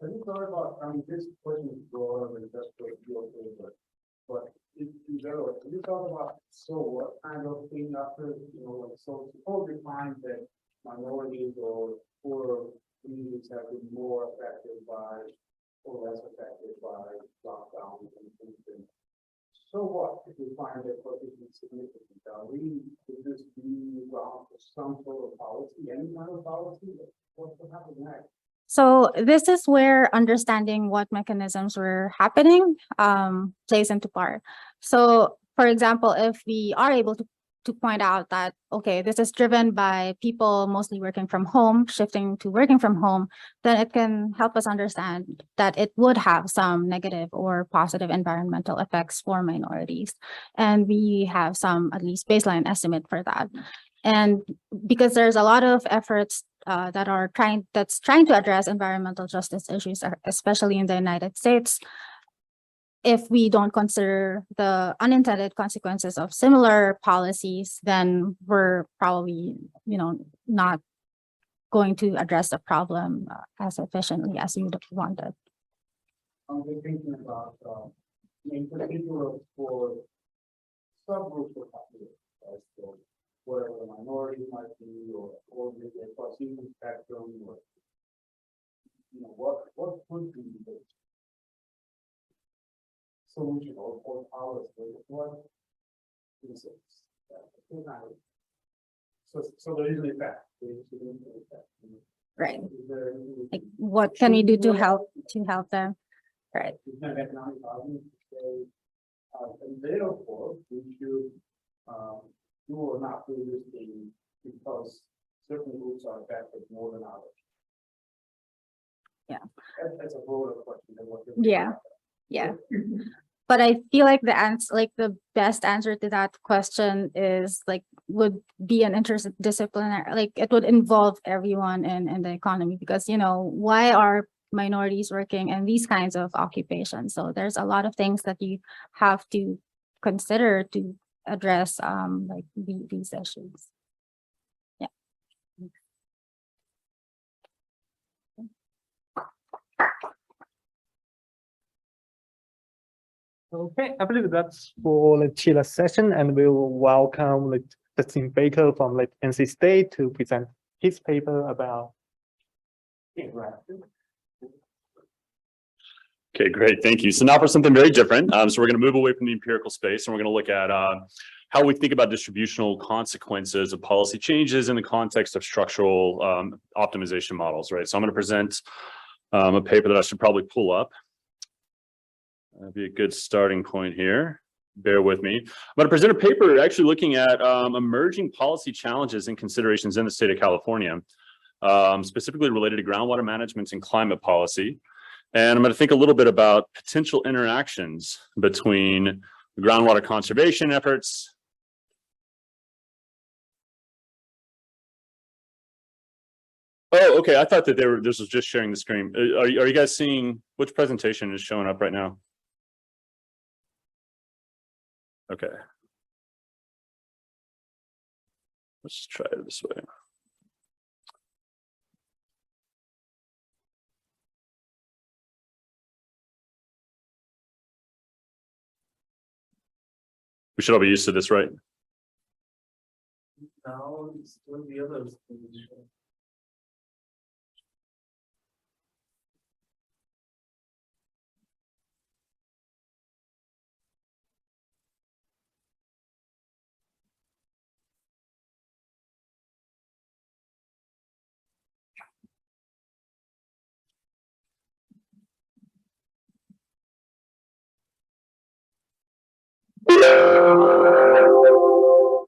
Have you thought about, this question is broader than just what you're doing, but in general, have you thought about, so what kind of thing after, you know, like, so suppose we find that minorities or poorer communities have been more affected by, or less affected by lockdowns and things. So what if we find that what is significant? Would this be ground for some sort of policy, any kind of policy? What will happen next? So this is where understanding what mechanisms were happening plays into part. So for example, if we are able to point out that, okay, this is driven by people mostly working from home, shifting to working from home, then it can help us understand that it would have some negative or positive environmental effects for minorities. And we have some at least baseline estimate for that. And because there's a lot of efforts that's trying to address environmental justice issues, especially in the United States, if we don't consider the unintended consequences of similar policies, then we're probably, you know, not going to address the problem as efficiently as you would have wanted. I'm just thinking about, in particular for subgroups of population, right? So whatever the minority might be, or maybe across income spectrum, or, you know, what would be the solution or policy? What is it? So there is an effect. Right. Like, what can we do to help them? Right. Is there economic argument to say And therefore, we should, do or not do this thing because certain groups are affected more than others. Yeah. That's a broader question than what. Yeah. Yeah. But I feel like the answer, like the best answer to that question is like, would be an interdisciplinary, like it would involve everyone in the economy, because, you know, why are minorities working in these kinds of occupations? So there's a lot of things that you have to consider to address like these issues. Yeah. Okay, I believe that's for like Sheila's session, and we will welcome like Justin Baker from like NC State to present his paper about. Okay, great. Thank you. So now for something very different. So we're going to move away from the empirical space, and we're going to look at how we think about distributional consequences of policy changes in the context of structural optimization models, right? So I'm going to present a paper that I should probably pull up. That'd be a good starting point here. Bear with me. I'm going to present a paper actually looking at emerging policy challenges and considerations in the state of California, specifically related to groundwater management and climate policy. And I'm going to think a little bit about potential interactions between the groundwater conservation efforts. Oh, okay. I thought that this was just sharing the screen. Are you guys seeing which presentation is showing up right now? Okay. Let's try it this way. We should all be used to this, right? Now, it's still the others.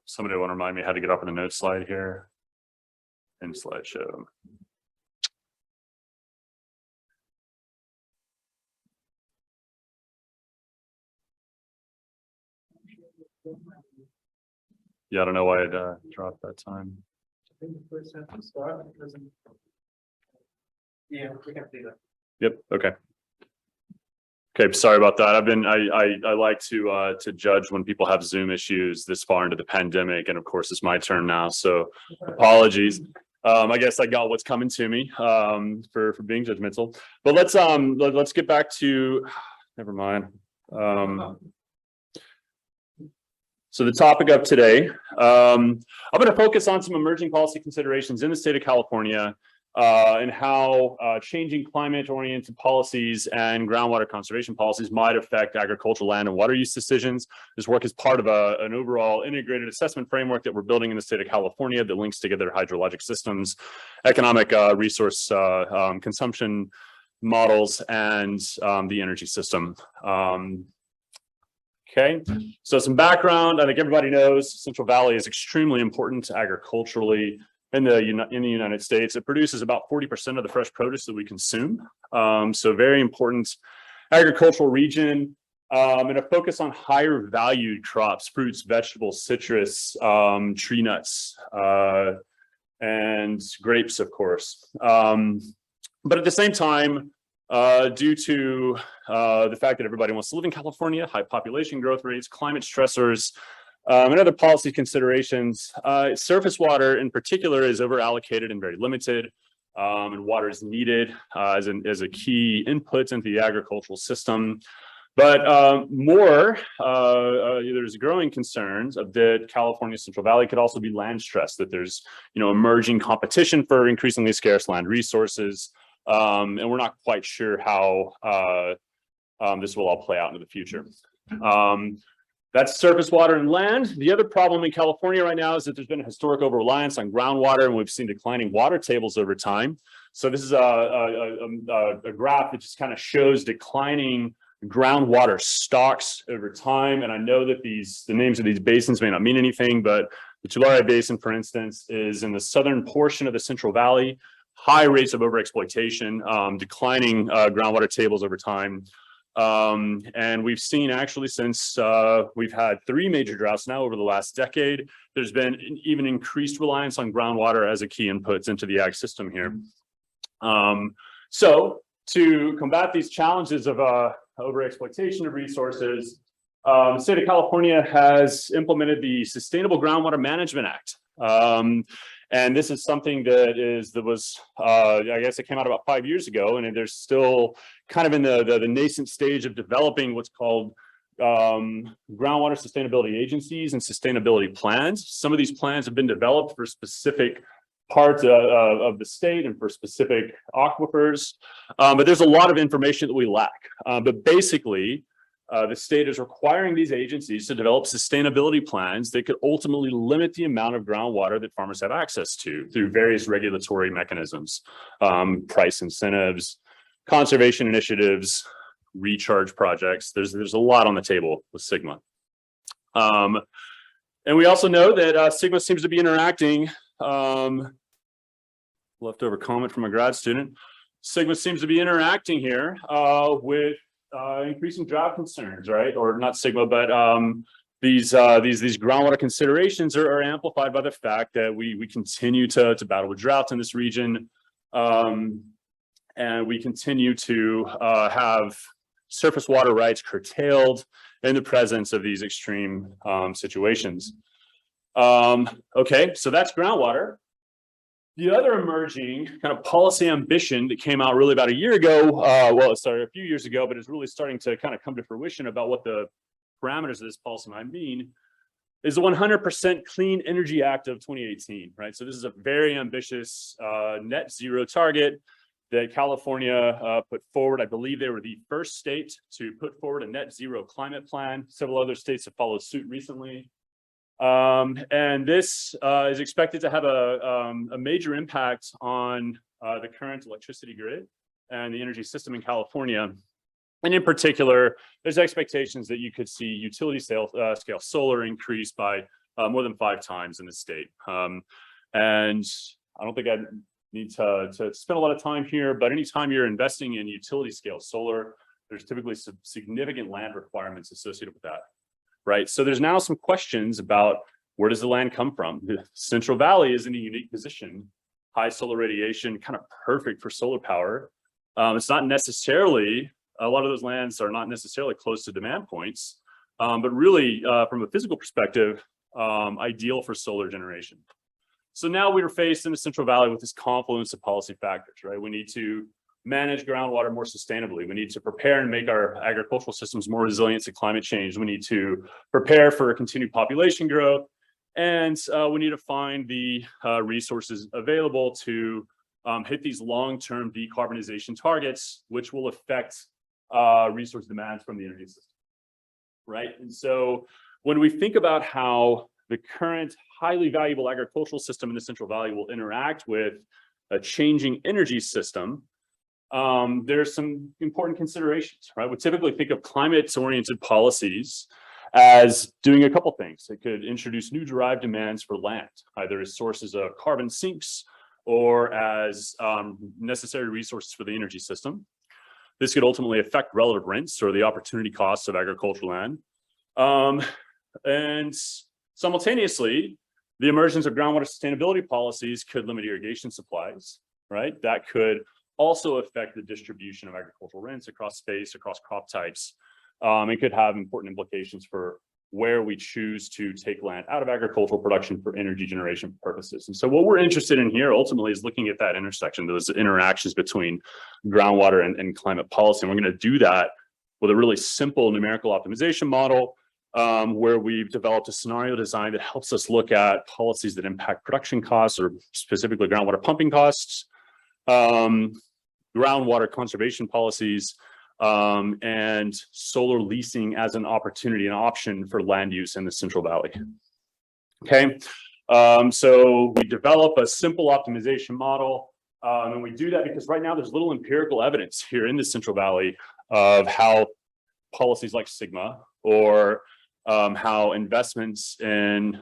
Somebody want to remind me how to get up in the notes slide here in slideshow. Yeah, I don't know why it dropped that time. I think the first have to start because. Yeah, we can do that. Yep. Okay. Okay, sorry about that. I like to judge when people have Zoom issues this far into the pandemic, and of course it's my turn now, so apologies. I guess I got what's coming to me for being judgmental. But let's get back to never mind. So the topic of today, I'm going to focus on some emerging policy considerations in the state of California. And how changing climate-oriented policies and groundwater conservation policies might affect agricultural land and water use decisions. This work is part of an overall integrated assessment framework that we're building in the state of California that links together hydrologic systems, economic resource consumption models, and the energy system. Okay, so some background. I think everybody knows Central Valley is extremely important agriculturally. In the United States, it produces about 40% of the fresh produce that we consume. So very important agricultural region, and a focus on higher valued crops, fruits, vegetables, citrus, tree nuts, and grapes, of course. But at the same time, due to the fact that everybody wants to live in California, high population growth rates, climate stressors, and other policy considerations, surface water in particular is over allocated and very limited, and water is needed as a key input into the agricultural system. But there's growing concerns of that California Central Valley could also be land stressed, that there's emerging competition for increasingly scarce land resources, and we're not quite sure how this will all play out into the future. That's surface water and land. The other problem in California right now is that there's been a historic over-reliance on groundwater, and we've seen declining water tables over time. So this is a graph that just kind of shows declining groundwater stocks over time. And I know that the names of these basins may not mean anything, but the Tulare Basin, for instance, is in the southern portion of the Central Valley, high rates of overexploitation, declining groundwater tables over time. And we've seen actually since we've had 3 major droughts now over the last decade, there's been an even increased reliance on groundwater as a key inputs into the ag system here. So to combat these challenges of overexploitation of resources, the state of California has implemented the Sustainable Groundwater Management Act. And this is something that was, I guess it came out about 5 years ago, and there's still kind of in the nascent stage of developing what's called groundwater sustainability agencies and sustainability plans. Some of these plans have been developed for specific parts of the state and for specific aquifers, but there's a lot of information that we lack. But basically, the state is requiring these agencies to develop sustainability plans that could ultimately limit the amount of groundwater that farmers have access to through various regulatory mechanisms, price incentives, conservation initiatives, recharge projects. There's a lot on the table with SGMA. And we also know that SGMA seems to be interacting, leftover comment from a grad student, SGMA seems to be interacting here with increasing drought concerns, right? Or not SGMA, but these groundwater considerations are amplified by the fact that we continue to battle with droughts in this region, and we continue to have surface water rights curtailed in the presence of these extreme situations. Okay, so that's groundwater. The other emerging kind of policy ambition that came out really about a year ago, well, it started a few years ago, but it's really starting to kind of come to fruition about what the parameters of this policy might mean, is the 100% Clean Energy Act of 2018, right? So this is a very ambitious net zero target that California put forward. I believe they were the first state to put forward a net zero climate plan. Several other states have followed suit recently. And this is expected to have a major impact on the current electricity grid and the energy system in California. And in particular, there's expectations that you could see utility scale solar increase by more than 5 times in the state. And I don't think I need to spend a lot of time here, but anytime you're investing in utility scale solar, there's typically some significant land requirements associated with that. Right. So there's now some questions about where does the land come from? The Central Valley is in a unique position, high solar radiation, kind of perfect for solar power. It's not necessarily, a lot of those lands are not necessarily close to demand points, but really from a physical perspective, ideal for solar generation. So now we are faced in the Central Valley with this confluence of policy factors, right? We need to manage groundwater more sustainably. We need to prepare and make our agricultural systems more resilient to climate change. We need to prepare for continued population growth. And we need to find the resources available to hit these long-term decarbonization targets, which will affect resource demands from the energy system, right? And so when we think about how the current highly valuable agricultural system in the Central Valley will interact with a changing energy system, there's some important considerations, right? We typically think of climate-oriented policies as doing a couple things. It could introduce new derived demands for land, either as sources of carbon sinks or as necessary resources for the energy system. This could ultimately affect relative rents or the opportunity costs of agricultural land. And simultaneously, the emergence of groundwater sustainability policies could limit irrigation supplies, right? That could also affect the distribution of agricultural rents across space, across crop types. It could have important implications for where we choose to take land out of agricultural production for energy generation purposes. And so what we're interested in here ultimately is looking at that intersection, those interactions between groundwater and climate policy. And we're going to do that with a really simple numerical optimization model where we've developed a scenario design that helps us look at policies that impact production costs, or specifically groundwater pumping costs, groundwater conservation policies, and solar leasing as an opportunity, an option for land use in the Central Valley. Okay, so we develop a simple optimization model, and we do that because right now there's little empirical evidence here in the Central Valley of how policies like Sigma, or how investments in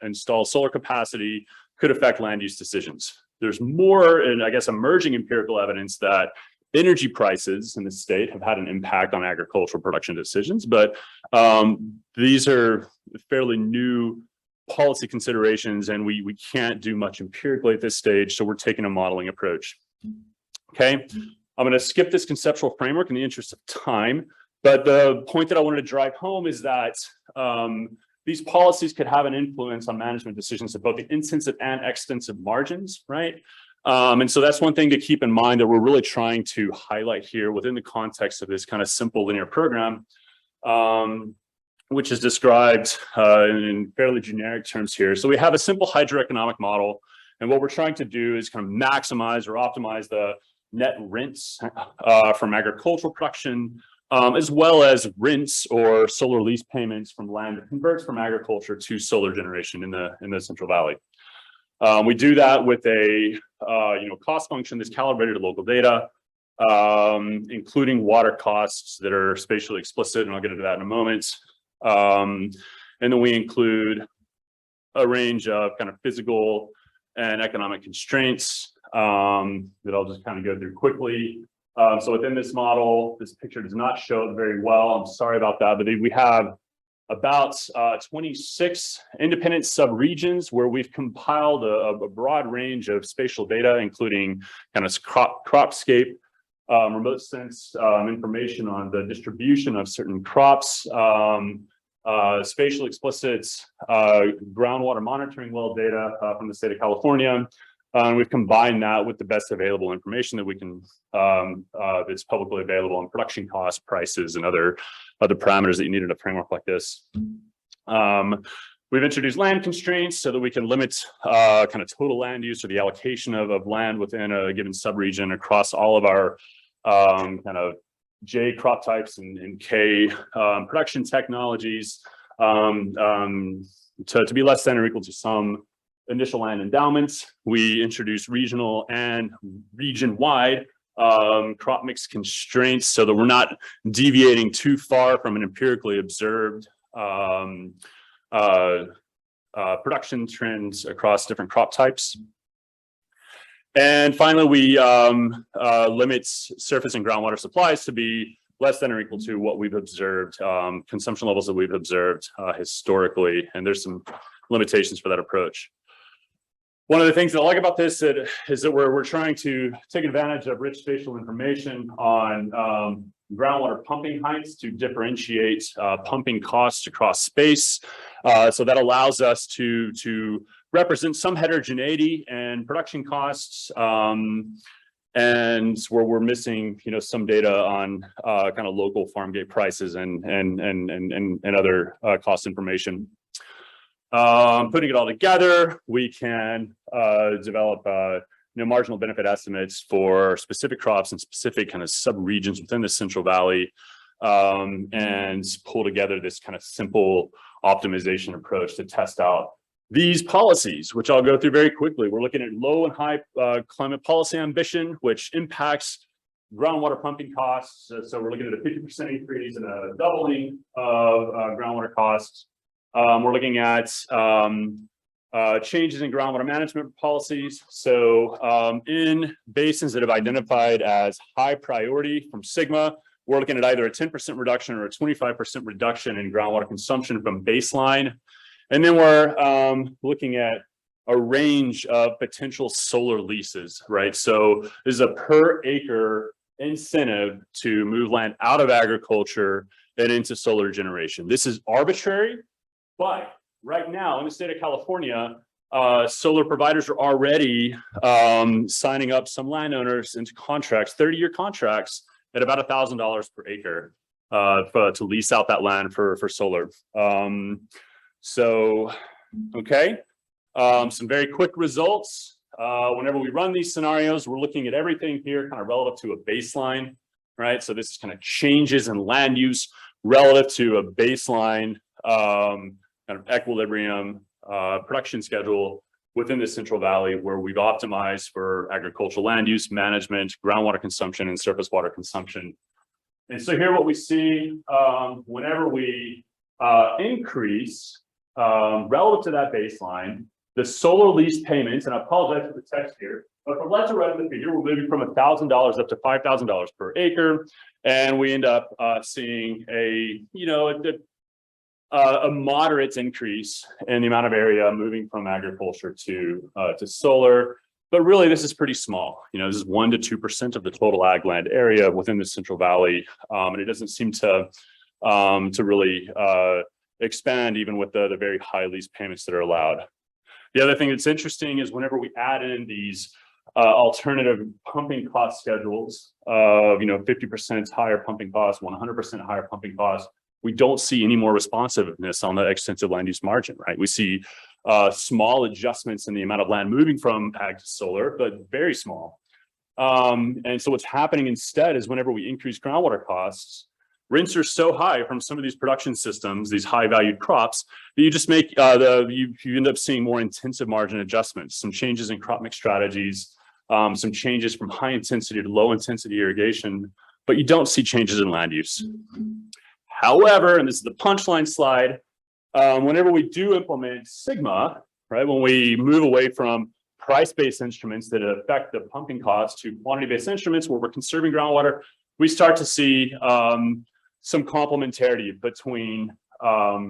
installed solar capacity could affect land use decisions. There's more, and I guess, emerging empirical evidence that energy prices in the state have had an impact on agricultural production decisions, but these are fairly new policy considerations, and we can't do much empirically at this stage, so we're taking a modeling approach. Okay, I'm going to skip this conceptual framework in the interest of time, but the point that I wanted to drive home is that these policies could have an influence on management decisions at both the intensive and extensive margins, right? And so that's one thing to keep in mind that we're really trying to highlight here within the context of this kind of simple linear program, which is described in fairly generic terms here. So we have a simple hydroeconomic model, and what we're trying to do is kind of maximize or optimize the net rents from agricultural production, as well as rents or solar lease payments from land that converts from agriculture to solar generation in the Central Valley. We do that with a cost function that's calibrated to local data, including water costs that are spatially explicit, and I'll get into that in a moment. And then we include a range of kind of physical and economic constraints that I'll just kind of go through quickly. So within this model, this picture does not show it very well. I'm sorry about that, but we have about 26 independent subregions where we've compiled a broad range of spatial data, including kind of cropscape, remote sense information on the distribution of certain crops, spatial explicit groundwater monitoring well data from the state of California. And we've combined that with the best available information that we can, that's publicly available on production costs, prices, and other parameters that you need in a framework like this. We've introduced land constraints so that we can limit kind of total land use or the allocation of land within a given subregion across all of our kind of J crop types and K production technologies to be less than or equal to some initial land endowments. We introduce regional and region-wide crop mix constraints so that we're not deviating too far from an empirically observed production trends across different crop types. And finally, we limit surface and groundwater supplies to be less than or equal to what we've observed, consumption levels that we've observed historically, and there's some limitations for that approach. One of the things that I like about this is that we're trying to take advantage of rich spatial information on groundwater pumping heights to differentiate pumping costs across space. So that allows us to represent some heterogeneity and production costs, and where we're missing, some data on kind of local farm gate prices and other cost information. Putting it all together, we can develop marginal benefit estimates for specific crops and specific kind of sub-regions within the Central Valley, and pull together this kind of simple optimization approach to test out these policies, which I'll go through very quickly. We're looking at low and high climate policy ambition, which impacts groundwater pumping costs. So we're looking at a 50% increase and a doubling of groundwater costs. We're looking at changes in groundwater management policies. So in basins that have identified as high priority from Sigma, we're looking at either a 10% reduction or a 25% reduction in groundwater consumption from baseline. And then we're looking at a range of potential solar leases, right? So this is a per acre incentive to move land out of agriculture and into solar generation. This is arbitrary, but right now in the state of California, solar providers are already signing up some landowners into contracts, 30-year contracts at about $1,000 per acre to lease out that land for solar. Okay, some very quick results. Whenever we run these scenarios, we're looking at everything here kind of relative to a baseline, right? So this is kind of changes in land use relative to a baseline kind of equilibrium production schedule within the Central Valley, where we've optimized for agricultural land use management, groundwater consumption, and surface water consumption. And so here what we see, whenever we increase relative to that baseline, the solar lease payments, and I apologize for the text here, but from left to right of the figure, we're moving from $1,000 up to $5,000 per acre. And we end up seeing a moderate increase in the amount of area moving from agriculture to solar. But really, this is pretty small. This is 1 to 2% of the total ag land area within the Central Valley, and it doesn't seem to really expand even with the very high lease payments that are allowed. The other thing that's interesting is whenever we add in these alternative pumping cost schedules of 50% higher pumping costs, 100% higher pumping costs, we don't see any more responsiveness on the extensive land use margin, right? We see small adjustments in the amount of land moving from ag to solar, but very small. And so what's happening instead is whenever we increase groundwater costs, rents are so high from some of these production systems, these high valued crops, that you just make you end up seeing more intensive margin adjustments, some changes in crop mix strategies, some changes from high intensity to low intensity irrigation, but you don't see changes in land use. However, and this is the punchline slide, whenever we do implement Sigma, right, when we move away from price-based instruments that affect the pumping costs to quantity-based instruments where we're conserving groundwater, we start to see some complementarity between our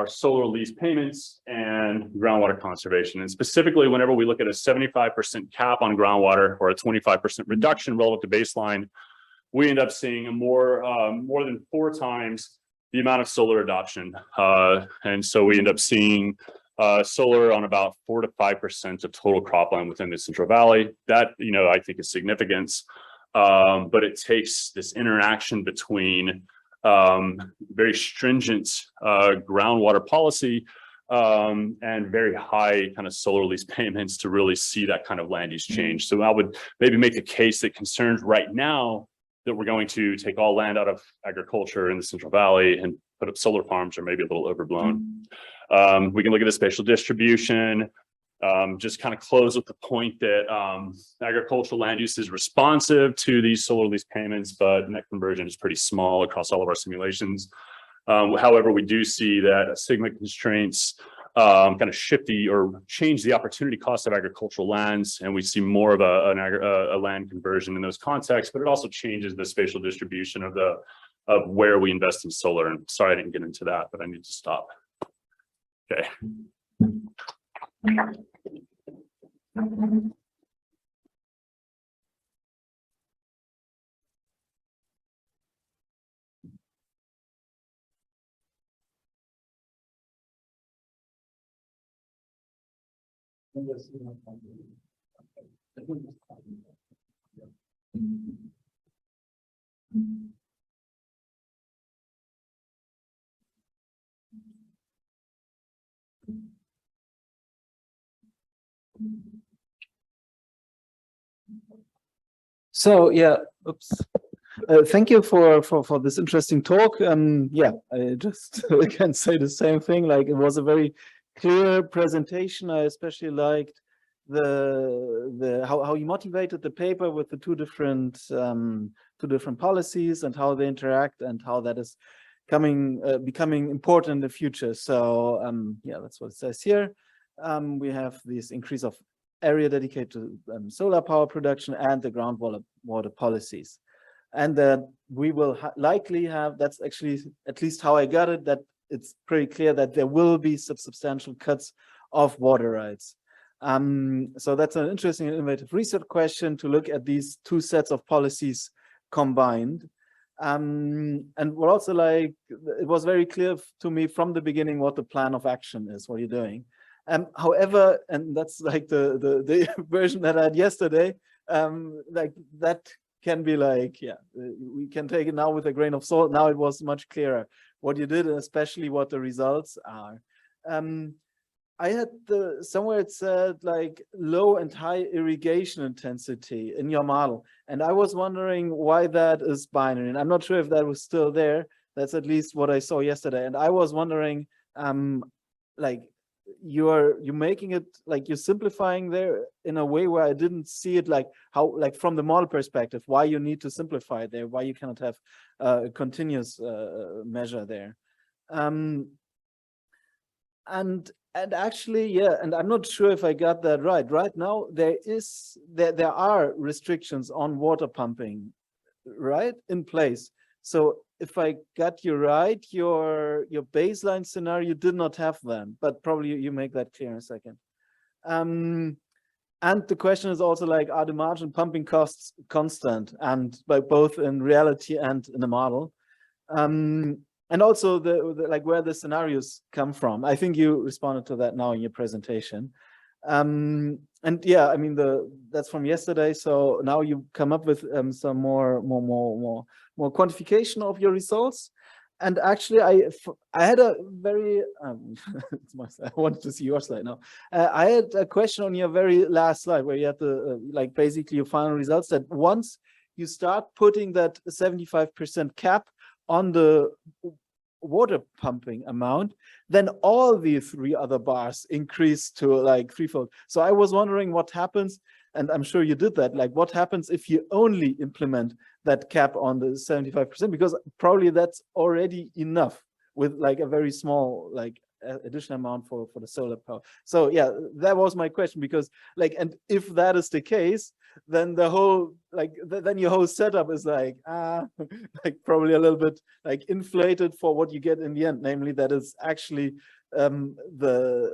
solar lease payments and groundwater conservation. And specifically, whenever we look at a 75% cap on groundwater or a 25% reduction relative to baseline, we end up seeing a more than 4 times the amount of solar adoption. And so we end up seeing solar on about 4 to 5% of total cropland within the Central Valley. That, I think is significant, but it takes this interaction between very stringent groundwater policy and very high kind of solar lease payments to really see that kind of land use change. So I would maybe make a case that concerns right now that we're going to take all land out of agriculture in the Central Valley and put up solar farms are maybe a little overblown. We can look at the spatial distribution, just kind of close with the point that agricultural land use is responsive to these solar lease payments, but net conversion is pretty small across all of our simulations. However, we do see that Sigma constraints kind of shift or change the opportunity cost of agricultural lands, and we see more of a land conversion in those contexts, but it also changes the spatial distribution of where we invest in solar. And sorry, I didn't get into that, but I need to stop. Okay. So yeah, oops. Thank you for this interesting talk. Yeah, I just can say the same thing. Like, it was a very clear presentation. I especially liked how you motivated the paper with the two different policies and how they interact and how that is becoming important in the future. So yeah, that's what it says here. We have this increase of area dedicated to solar power production and the groundwater policies, and that we will likely have, that's actually at least how I got it, that it's pretty clear that there will be substantial cuts of water rights. So that's an interesting and innovative research question to look at these two sets of policies combined. And we're also like, it was very clear to me from the beginning what the plan of action is, what you're doing. However, and that's like the version that I had yesterday, like that can be like, yeah, we can take it now with a grain of salt. Now it was much clearer what you did, and especially what the results are. I had somewhere it said like low and high irrigation intensity in your model, and I was wondering why that is binary, and I'm not sure if that was still there. That's at least what I saw yesterday, and I was wondering, like, you're making it like you're simplifying there in a way where I didn't see it like how, like from the model perspective, why you need to simplify it there, why you cannot have a continuous measure there. And actually, yeah, and I'm not sure if I got that right. Right now, there are restrictions on water pumping, right, in place. So if I got you right, your baseline scenario did not have them, but probably you make that clear in a second. And the question is also like, are the margin pumping costs constant, and by both in reality and in the model? And also the like where the scenarios come from. I think you responded to that now in your presentation. And yeah, I mean that's from yesterday. So now you come up with some more quantification of your results. And actually, I had a very I wanted to see your slide now. I had a question on your very last slide where you had the like basically your final results, that once you start putting that 75% cap on the water pumping amount, then all the three other bars increase to like threefold. So I was wondering what happens, and I'm sure you did that, like what happens if you only implement that cap on the 75%, because probably that's already enough with like a very small like additional amount for the solar power. So yeah, that was my question, because like, and if that is the case, then the whole like then your whole setup is like like probably a little bit like inflated for what you get in the end, namely that is actually the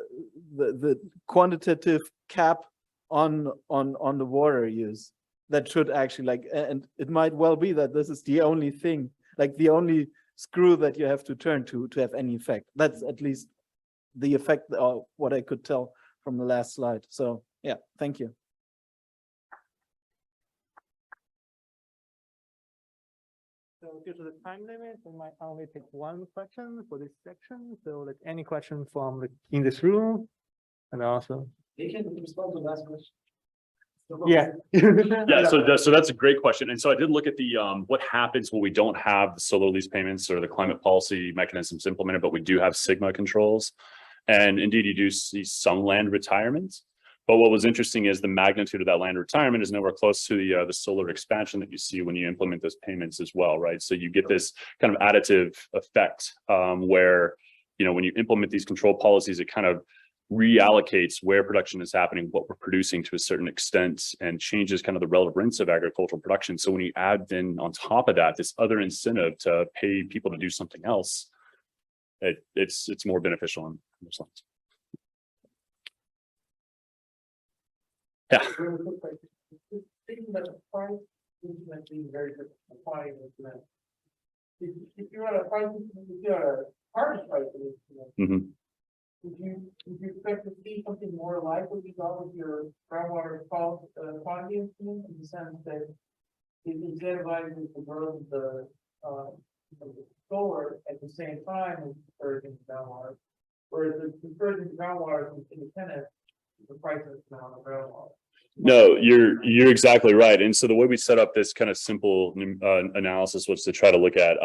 quantitative cap on the water use that should actually like, and it might well be that this is the only thing, like the only screw that you have to turn to have any effect. That's at least the effect of what I could tell from the last slide. So yeah, thank you. So due to the time limit, we might only take one question for this section. So like any question from the in this room, and also. They can respond to the last question. Yeah. Yeah, so that's a great question. And so I did look at the what happens when we don't have the solar lease payments or the climate policy mechanisms implemented, but we do have Sigma controls. And indeed, you do see some land retirements. But what was interesting is the magnitude of that land retirement is nowhere close to the solar expansion that you see when you implement those payments as well, right? So you get this kind of additive effect where, you know, when you implement these control policies, it kind of reallocates where production is happening, what we're producing to a certain extent, and changes kind of the relevance of agricultural production. So when you add then on top of that, this other incentive to pay people to do something else, it's more beneficial in those lines. Yeah. Thinking about the price implement being very different from applying implement. If you're at a price, if you're at a harvest price instrument, would you expect to see something more like what you got with your groundwater quantity instrument, in the sense that it incentivizes the growth of the solar at the same time as discouraging groundwater, whereas the discouraging groundwater is independent of the price of the groundwater? No, you're exactly right. And so the way we set up this kind of simple analysis was to try to look at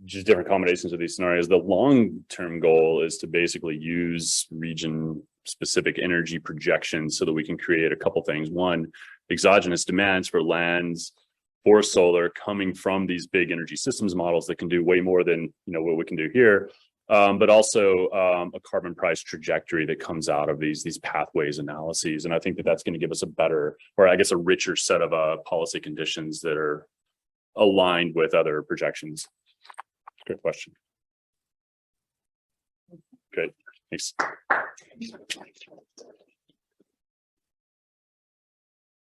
just different combinations of these scenarios. The long-term goal is to basically use region-specific energy projections so that we can create a couple things. One, exogenous demands for lands for solar coming from these big energy systems models that can do way more than, you know, what we can do here. But also a carbon price trajectory that comes out of these pathways analyses. And I think that that's going to give us a better, or I guess a richer set of policy conditions that are aligned with other projections. Good question. Good, thanks.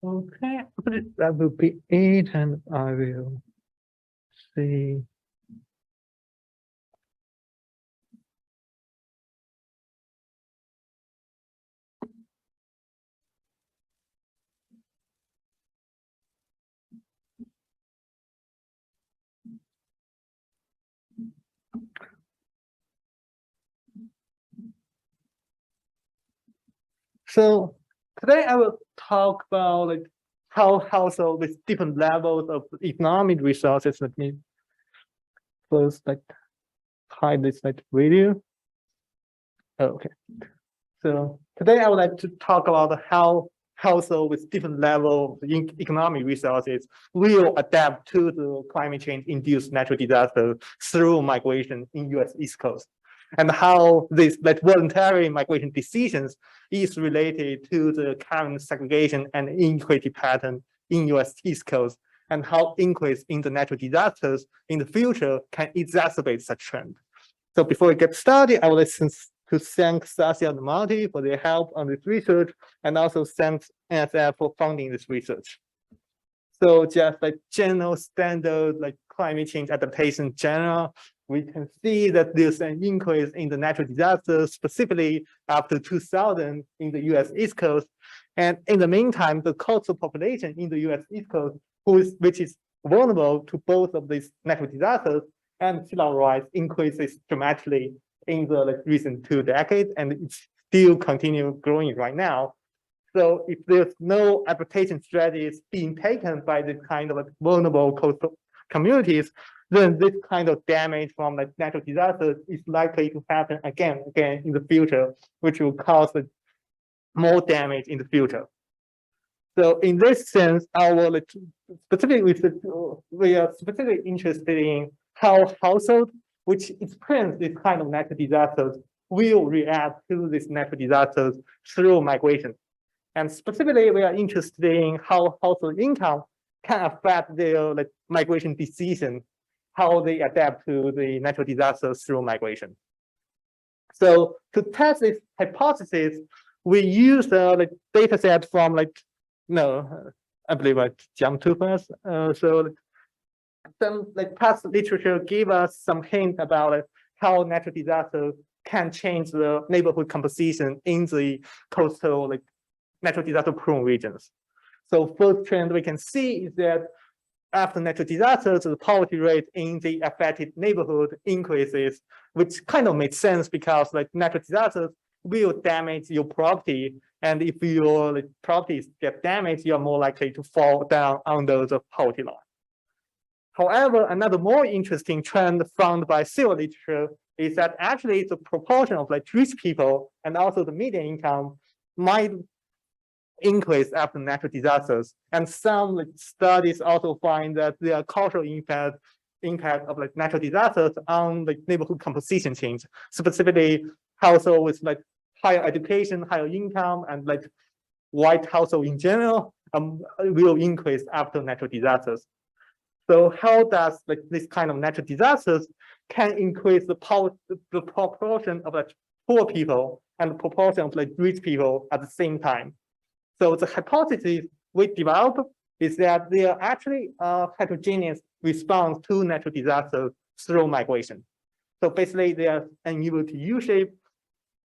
Okay, that will be it, and I will see. So today I will talk about like how so with different levels of economic resources. Let me first like hide this like video. Okay. So today I would like to talk about how households with different level of economic resources will adapt to the climate change induced natural disaster through migration in US East Coast, and how this like voluntary migration decisions is related to the current segregation and inequality pattern in US East Coast, and how increase in the natural disasters in the future can exacerbate such trend. So before we get started, I would like to thank Sasha and Marty for their help on this research, and also thanks NSF for funding this research. So just like general standard, like climate change adaptation general, we can see that there's an increase in the natural disasters, specifically after 2000 in the US East Coast. And in the meantime, the coastal population in the US East Coast, which is vulnerable to both of these natural disasters and sea level rise, increases dramatically in the recent 2 decades, and it's still continue growing right now. So if there's no adaptation strategies being taken by this kind of vulnerable coastal communities, then this kind of damage from like natural disasters is likely to happen again in the future, which will cause more damage in the future. So in this sense, we are specifically interested in how households which experience this kind of natural disasters will react to these natural disasters through migration. And specifically, we are interested in how household income can affect their migration decision, how they adapt to the natural disasters through migration. So to test this hypothesis, we use the data set from I believe I jumped too fast. So some past literature gave us some hint about how natural disasters can change the neighborhood composition in the coastal natural disaster prone regions. So first trend we can see is that after natural disasters, the poverty rate in the affected neighborhood increases, which kind of makes sense because natural disasters will damage your property, and if your properties get damaged, you're more likely to fall down under the poverty line. However, another more interesting trend found by civil literature is that actually the proportion of rich people and also the median income might increase after natural disasters. And some studies also find that there are cultural impact of natural disasters on neighborhood composition change, specifically households with higher education, higher income, and white household in general will increase after natural disasters. So how does this kind of natural disasters can increase the proportion of poor people and the proportion of rich people at the same time? So the hypothesis we developed is that there are actually a heterogeneous response to natural disasters through migration. So basically, they are uneven to U-shape.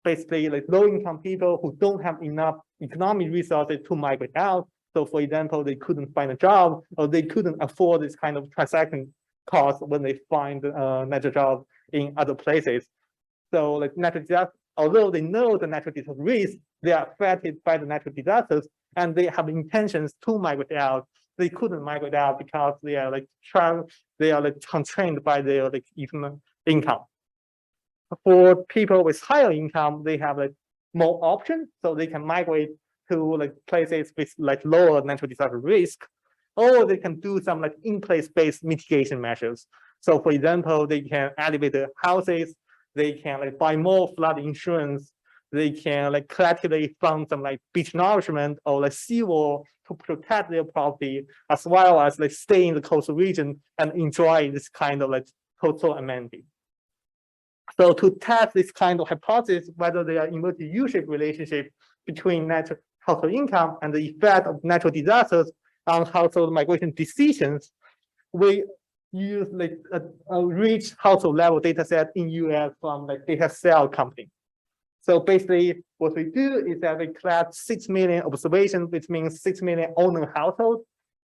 Basically, low-income people who don't have enough economic resources to migrate out. So, for example, they couldn't find a job, or they couldn't afford this kind of transaction cost when they find another job in other places. So, natural disasters, although they know the natural disaster risk, they are affected by the natural disasters, and they have intentions to migrate out. They couldn't migrate out because they are constrained by their income. For people with higher income, they have more options, so they can migrate to places with lower natural disaster risk, or they can do some in-place based mitigation measures. So for example, they can elevate their houses, they can buy more flood insurance, they can collectively fund some beach nourishment or seawall to protect their property, as well as stay in the coastal region and enjoy this kind of coastal amenity. So to test this kind of hypothesis, whether there are inverted U-shaped relationship between household income and the effect of natural disasters on household migration decisions, we use a rich household level data set in US from data cell company. So basically what we do is that we collect 6 million observations, which means 6 million owner households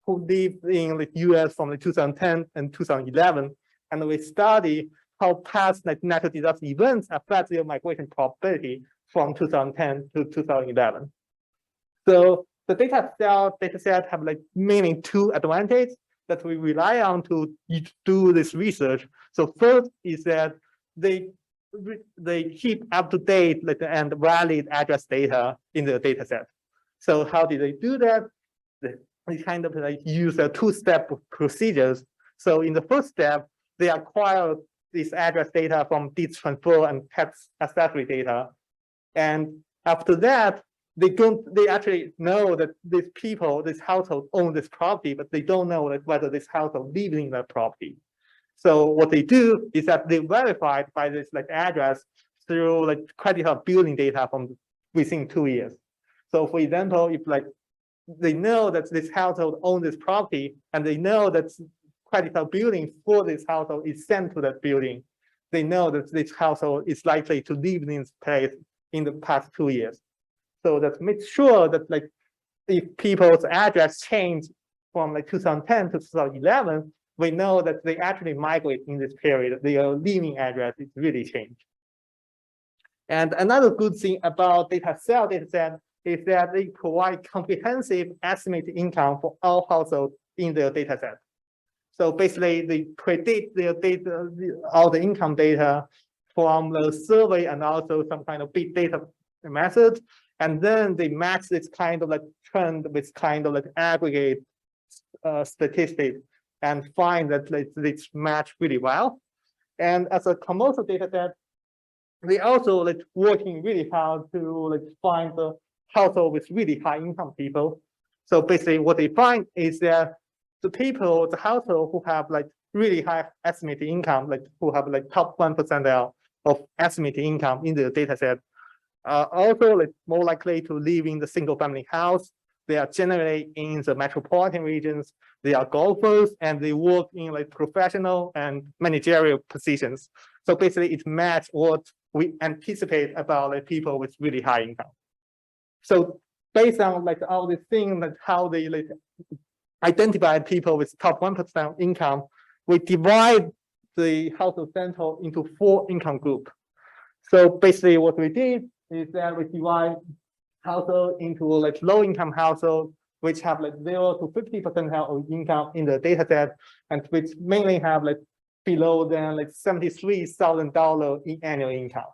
who live in the US from 2010 and 2011. And we study how past natural disaster events affect their migration probability from 2010 to 2011. So the data set have mainly 2 advantages that we rely on to do this research. So first is that they they keep up to date like and valid address data in the data set. So how did they do that? They kind of like use a two-step procedures. So in the first step, they acquire this address data from this transfer and text accessory data. And after that, they actually know that these people, this household own this property, but they don't know like whether this household lives in that property. So what they do is that they verify by this like address through like credit card billing data from within 2 years. So for example, if like they know that this household owns this property and they know that credit card billing for this household is sent to that building, they know that this household is likely to live in this place in the past 2 years. So that makes sure that like if people's address change from like 2010 to 2011, we know that they actually migrate in this period. Their living address is really changed. And another good thing about data set is that they provide comprehensive estimated income for all households in their data set. So basically, they predict their data, all the income data from the survey and also some kind of big data method. And then they match this kind of like trend with kind of like aggregate statistics and find that it's match really well. And as a commercial data set, they also like working really hard to like find the household with really high income people. So basically what they find is that the household who have like really high estimated income, like who have like top 1% of estimated income in the data set, are also like more likely to live in the single family house. They are generally in the metropolitan regions. They are golfers and they work in like professional and managerial positions. So basically it matches what we anticipate about like people with really high income. So based on like all these things, like how they like identify people with top 1% income, we divide the household sample into 4 income groups. So basically what we did is that we divide household into like low income household, which have like 0 to 50% of income in the data set, and which mainly have like below than like $73,000 in annual income.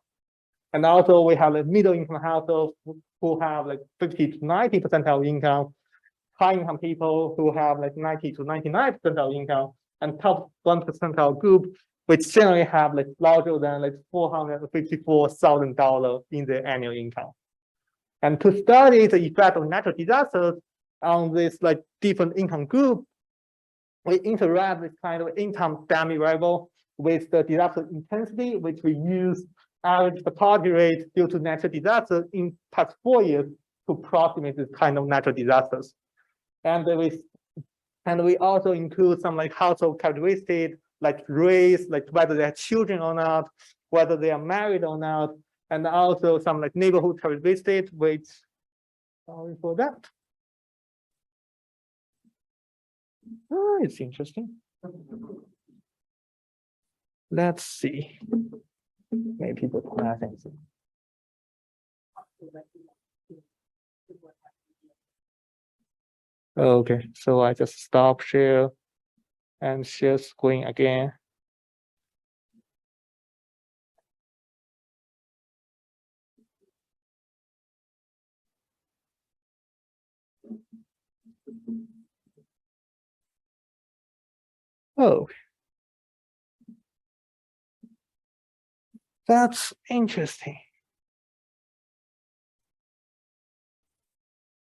And also we have like middle income households who have like 50 to 90% of income, high income people who have like 90 to 99% of income, and top 1% group, which generally have like larger than like $454,000 in their annual income. And to study the effect of natural disasters on this like different income group, we interact this kind of income family variable with the disaster intensity, which we use average fatality rate due to natural disasters in past 4 years to approximate this kind of natural disasters. And we also include some like household characteristics like race, like whether they have children or not, whether they are married or not, and also some like neighborhood characteristics, which, sorry for that. Oh, it's interesting. Let's see. Maybe people can things. Okay, so I just stop share and share screen again. Oh, that's interesting.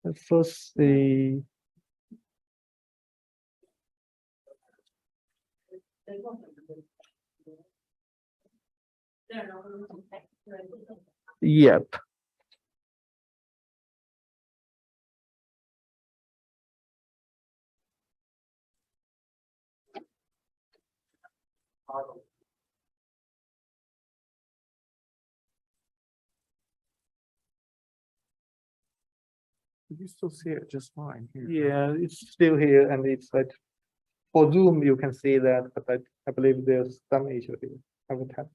Let's first see. Yep. You still see it just fine here. Yeah, it's still here, and it's like for Zoom you can see that, but I believe there's some issue here. I would have.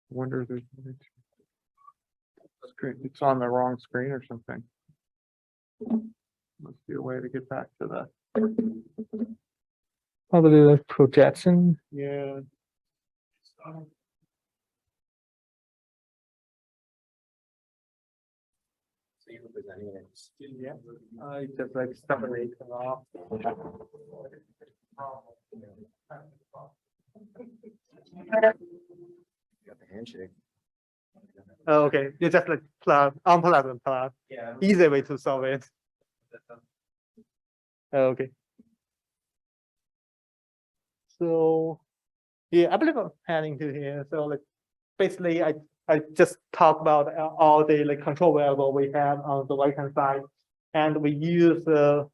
Wonder if there's it's on the wrong screen or something. Must be a way to get back to that. Probably the projection. Yeah. So you were presenting it. Yeah. I just like separate them off. Got the handshake. Oh, okay, you just like plug, unplug and plug. Yeah. Easy way to solve it. Okay. So, yeah, I believe I'm heading to here. So like, basically, I just talk about all the like control variable we have on the right-hand side. And we use the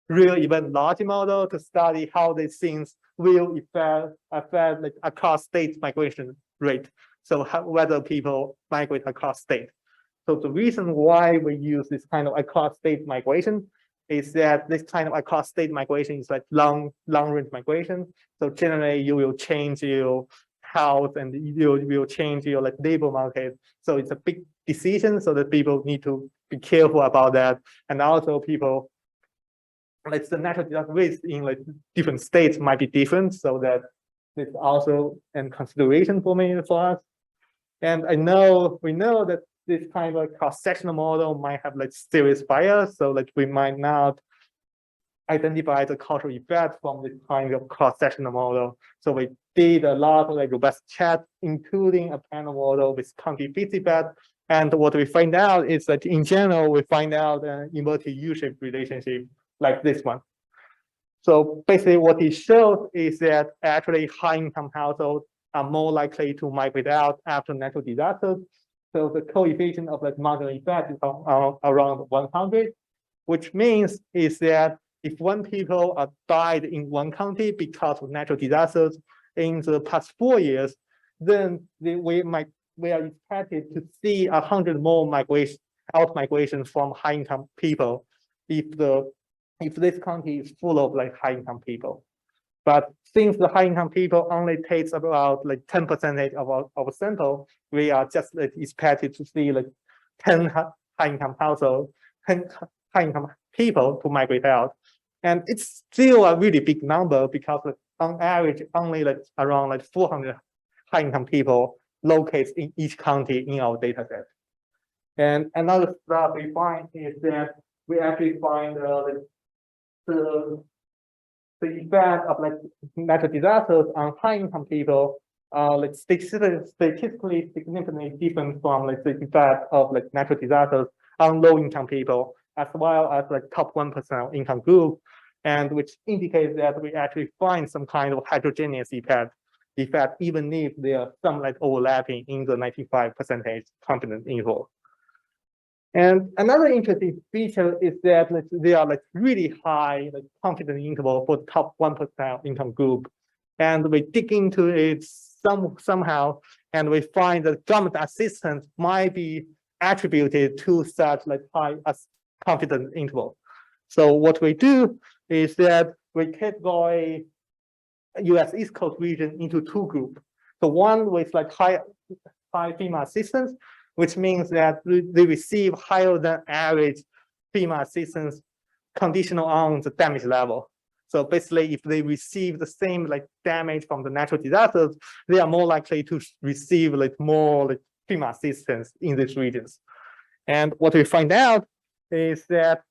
real event logic model to study how these things will affect like across state migration rate. So whether people migrate across state. So the reason why we use this kind of across state migration is that this kind of across state migration is like long range migration. So generally you will change your house and you will change your like labor market. So it's a big decision, so that people need to be careful about that. And also people, like the natural disaster risk in like different states might be different, so that it's also a consideration for us. And we know that this kind of cross-sectional model might have like serious bias, so like we might not identify the cultural effect from this kind of cross-sectional model. So we did a lot of like robust chat, including a panel model with county feedback. And what we find out is that in general, we find out an inverted U-shaped relationship like this one. So basically what it shows is that actually high-income households are more likely to migrate out after natural disasters. So the coefficient of like marginal effect is around 100, which means is that if when people are died in one county because of natural disasters in the past 4 years, then we are expected to see 100 more migration from high-income people if this county is full of like high-income people. But since the high-income people only takes about like 10% of our sample, we are just like expected to see like 10 high-income households, 10 high-income people to migrate out. And it's still a really big number because like, on average, only like around like 400 high-income people located in each county in our data set. And another stuff we find is that we actually find like the effect of like natural disasters on high-income people are like statistically significantly different from like the effect of like natural disasters on low-income people, as well as like top 1% income group, and which indicates that we actually find some kind of heterogeneous effect, even if there are some like overlapping in the 95% confidence interval. And another interesting feature is that like, there are like really high like confidence interval for the top 1% income group. And we dig into it somehow, and we find that government assistance might be attributed to such like high confidence interval. So what we do is that we categorize US East Coast region into two groups. So one with like high FEMA assistance, which means that they receive higher than average FEMA assistance conditional on the damage level. So basically, if they receive the same like damage from the natural disasters, they are more likely to receive like more like FEMA assistance in these regions. And what we find out is that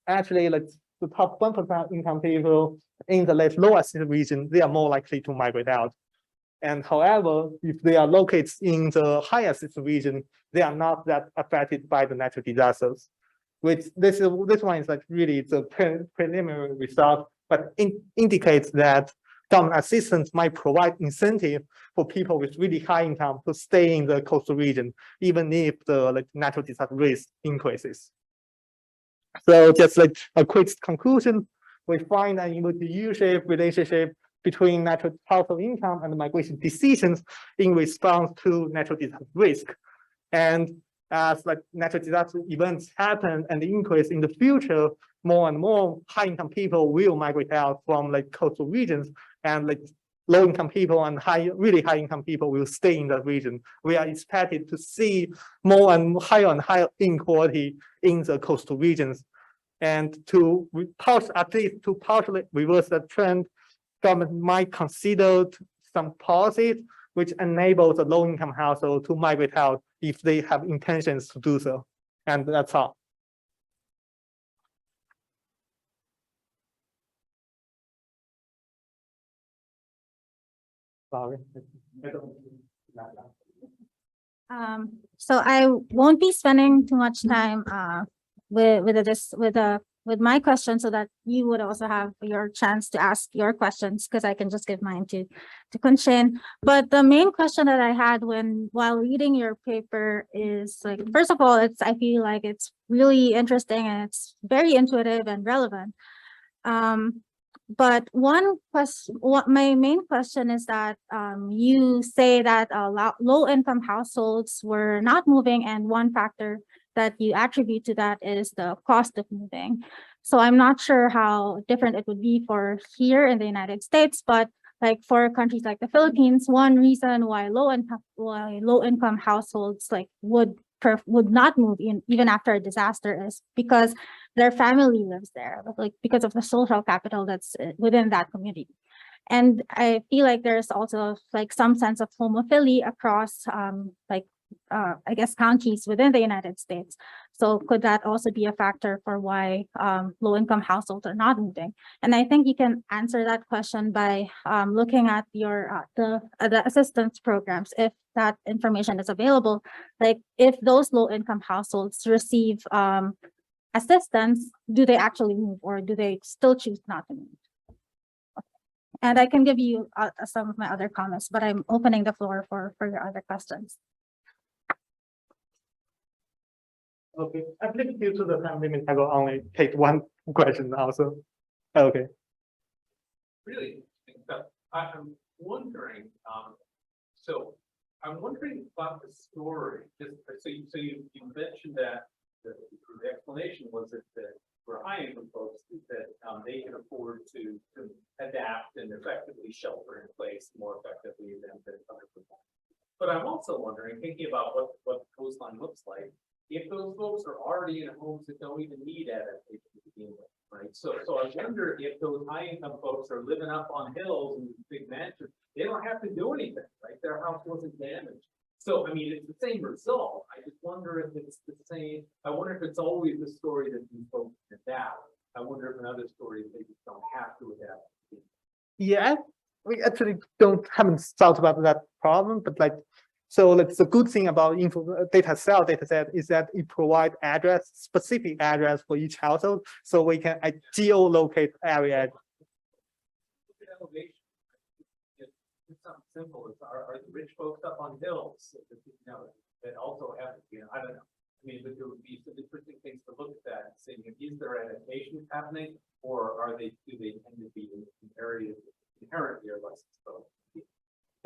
actually like the top 1% income people in the like low assistance region, they are more likely to migrate out. And however, if they are located in the high assistance region, they are not that affected by the natural disasters. Which this one is like really the preliminary result, but indicates that government assistance might provide incentive for people with really high income to stay in the coastal region, even if the like natural disaster risk increases. So just like a quick conclusion, we find an inverted U-shaped relationship between natural household income and migration decisions in response to natural disaster risk. And as like natural disaster events happen and increase in the future, more and more high-income people will migrate out from like coastal regions, and like low-income people and really high-income people will stay in that region. We are expected to see more and higher inequality in the coastal regions, And at least to partially reverse that trend, government might consider some policies which enable the low-income household to migrate out if they have intentions to do so. And that's all. Sorry. So I won't be spending too much time with my question, so that you would also have your chance to ask your questions, because I can just give mine to Kunshin. But the main question that I had while reading your paper is, like, first of all, I feel like it's really interesting and it's very intuitive and relevant. But my main question is that you say that low-income households were not moving, and one factor that you attribute to that is the cost of moving. So I'm not sure how different it would be for here in the United States, but like for countries like the Philippines, one reason why low-income households like would not move even after a disaster is because their family lives there, like because of the social capital that's within that community. And I feel like there's also like some sense of homophily across I guess counties within the United States. So could that also be a factor for why low-income households are not moving? And I think you can answer that question by looking at your the assistance programs, if that information is available. Like if those low-income households receive assistance, do they actually move, or do they still choose not to move? And I can give you some of my other comments, but I'm opening the floor for your other questions. Okay, I believe due to the time limit, I will only take one question also. Okay. Really interesting stuff. I'm wondering, so I'm wondering about the story. Just so you mentioned that the explanation was that for high income folks that they can afford to adapt and effectively shelter in place more effectively than other people. But I'm also wondering, thinking about what the coastline looks like, if those folks are already in homes that don't even need adaptation to begin with, right? So I wonder if those high income folks are living up on hills and big mansions, they don't have to do anything, right? Their house wasn't damaged. So, I mean, it's the same result. I just wonder if it's the same. I wonder if it's always the story that these folks adapt. I wonder if in other stories they just don't have to adapt. Yeah, we actually haven't thought about that problem, but like, so like the good thing about dataset is that it provides specific address for each household, so we can geolocate area. Elevation. It's something simple. Are the rich folks up on hills that also have, I don't know. I mean, but there would be some interesting things to look at that and saying, is there adaptation happening, or do they tend to be in areas inherently are less exposed?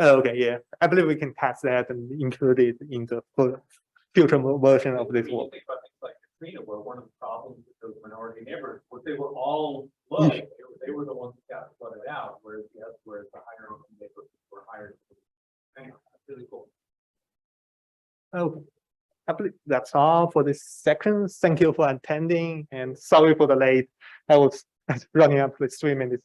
Okay, yeah, I believe we can test that and include it in the future version of this work. Think about things like Katrina, where one of the problems with those minority neighborhoods was they were all flooded. They were the ones that got flooded out, whereas the higher income neighborhoods were higher. Anyway, that's really cool. Okay, I believe that's all for this section. Thank you for attending, and sorry for the late. I was running up with 3 minutes.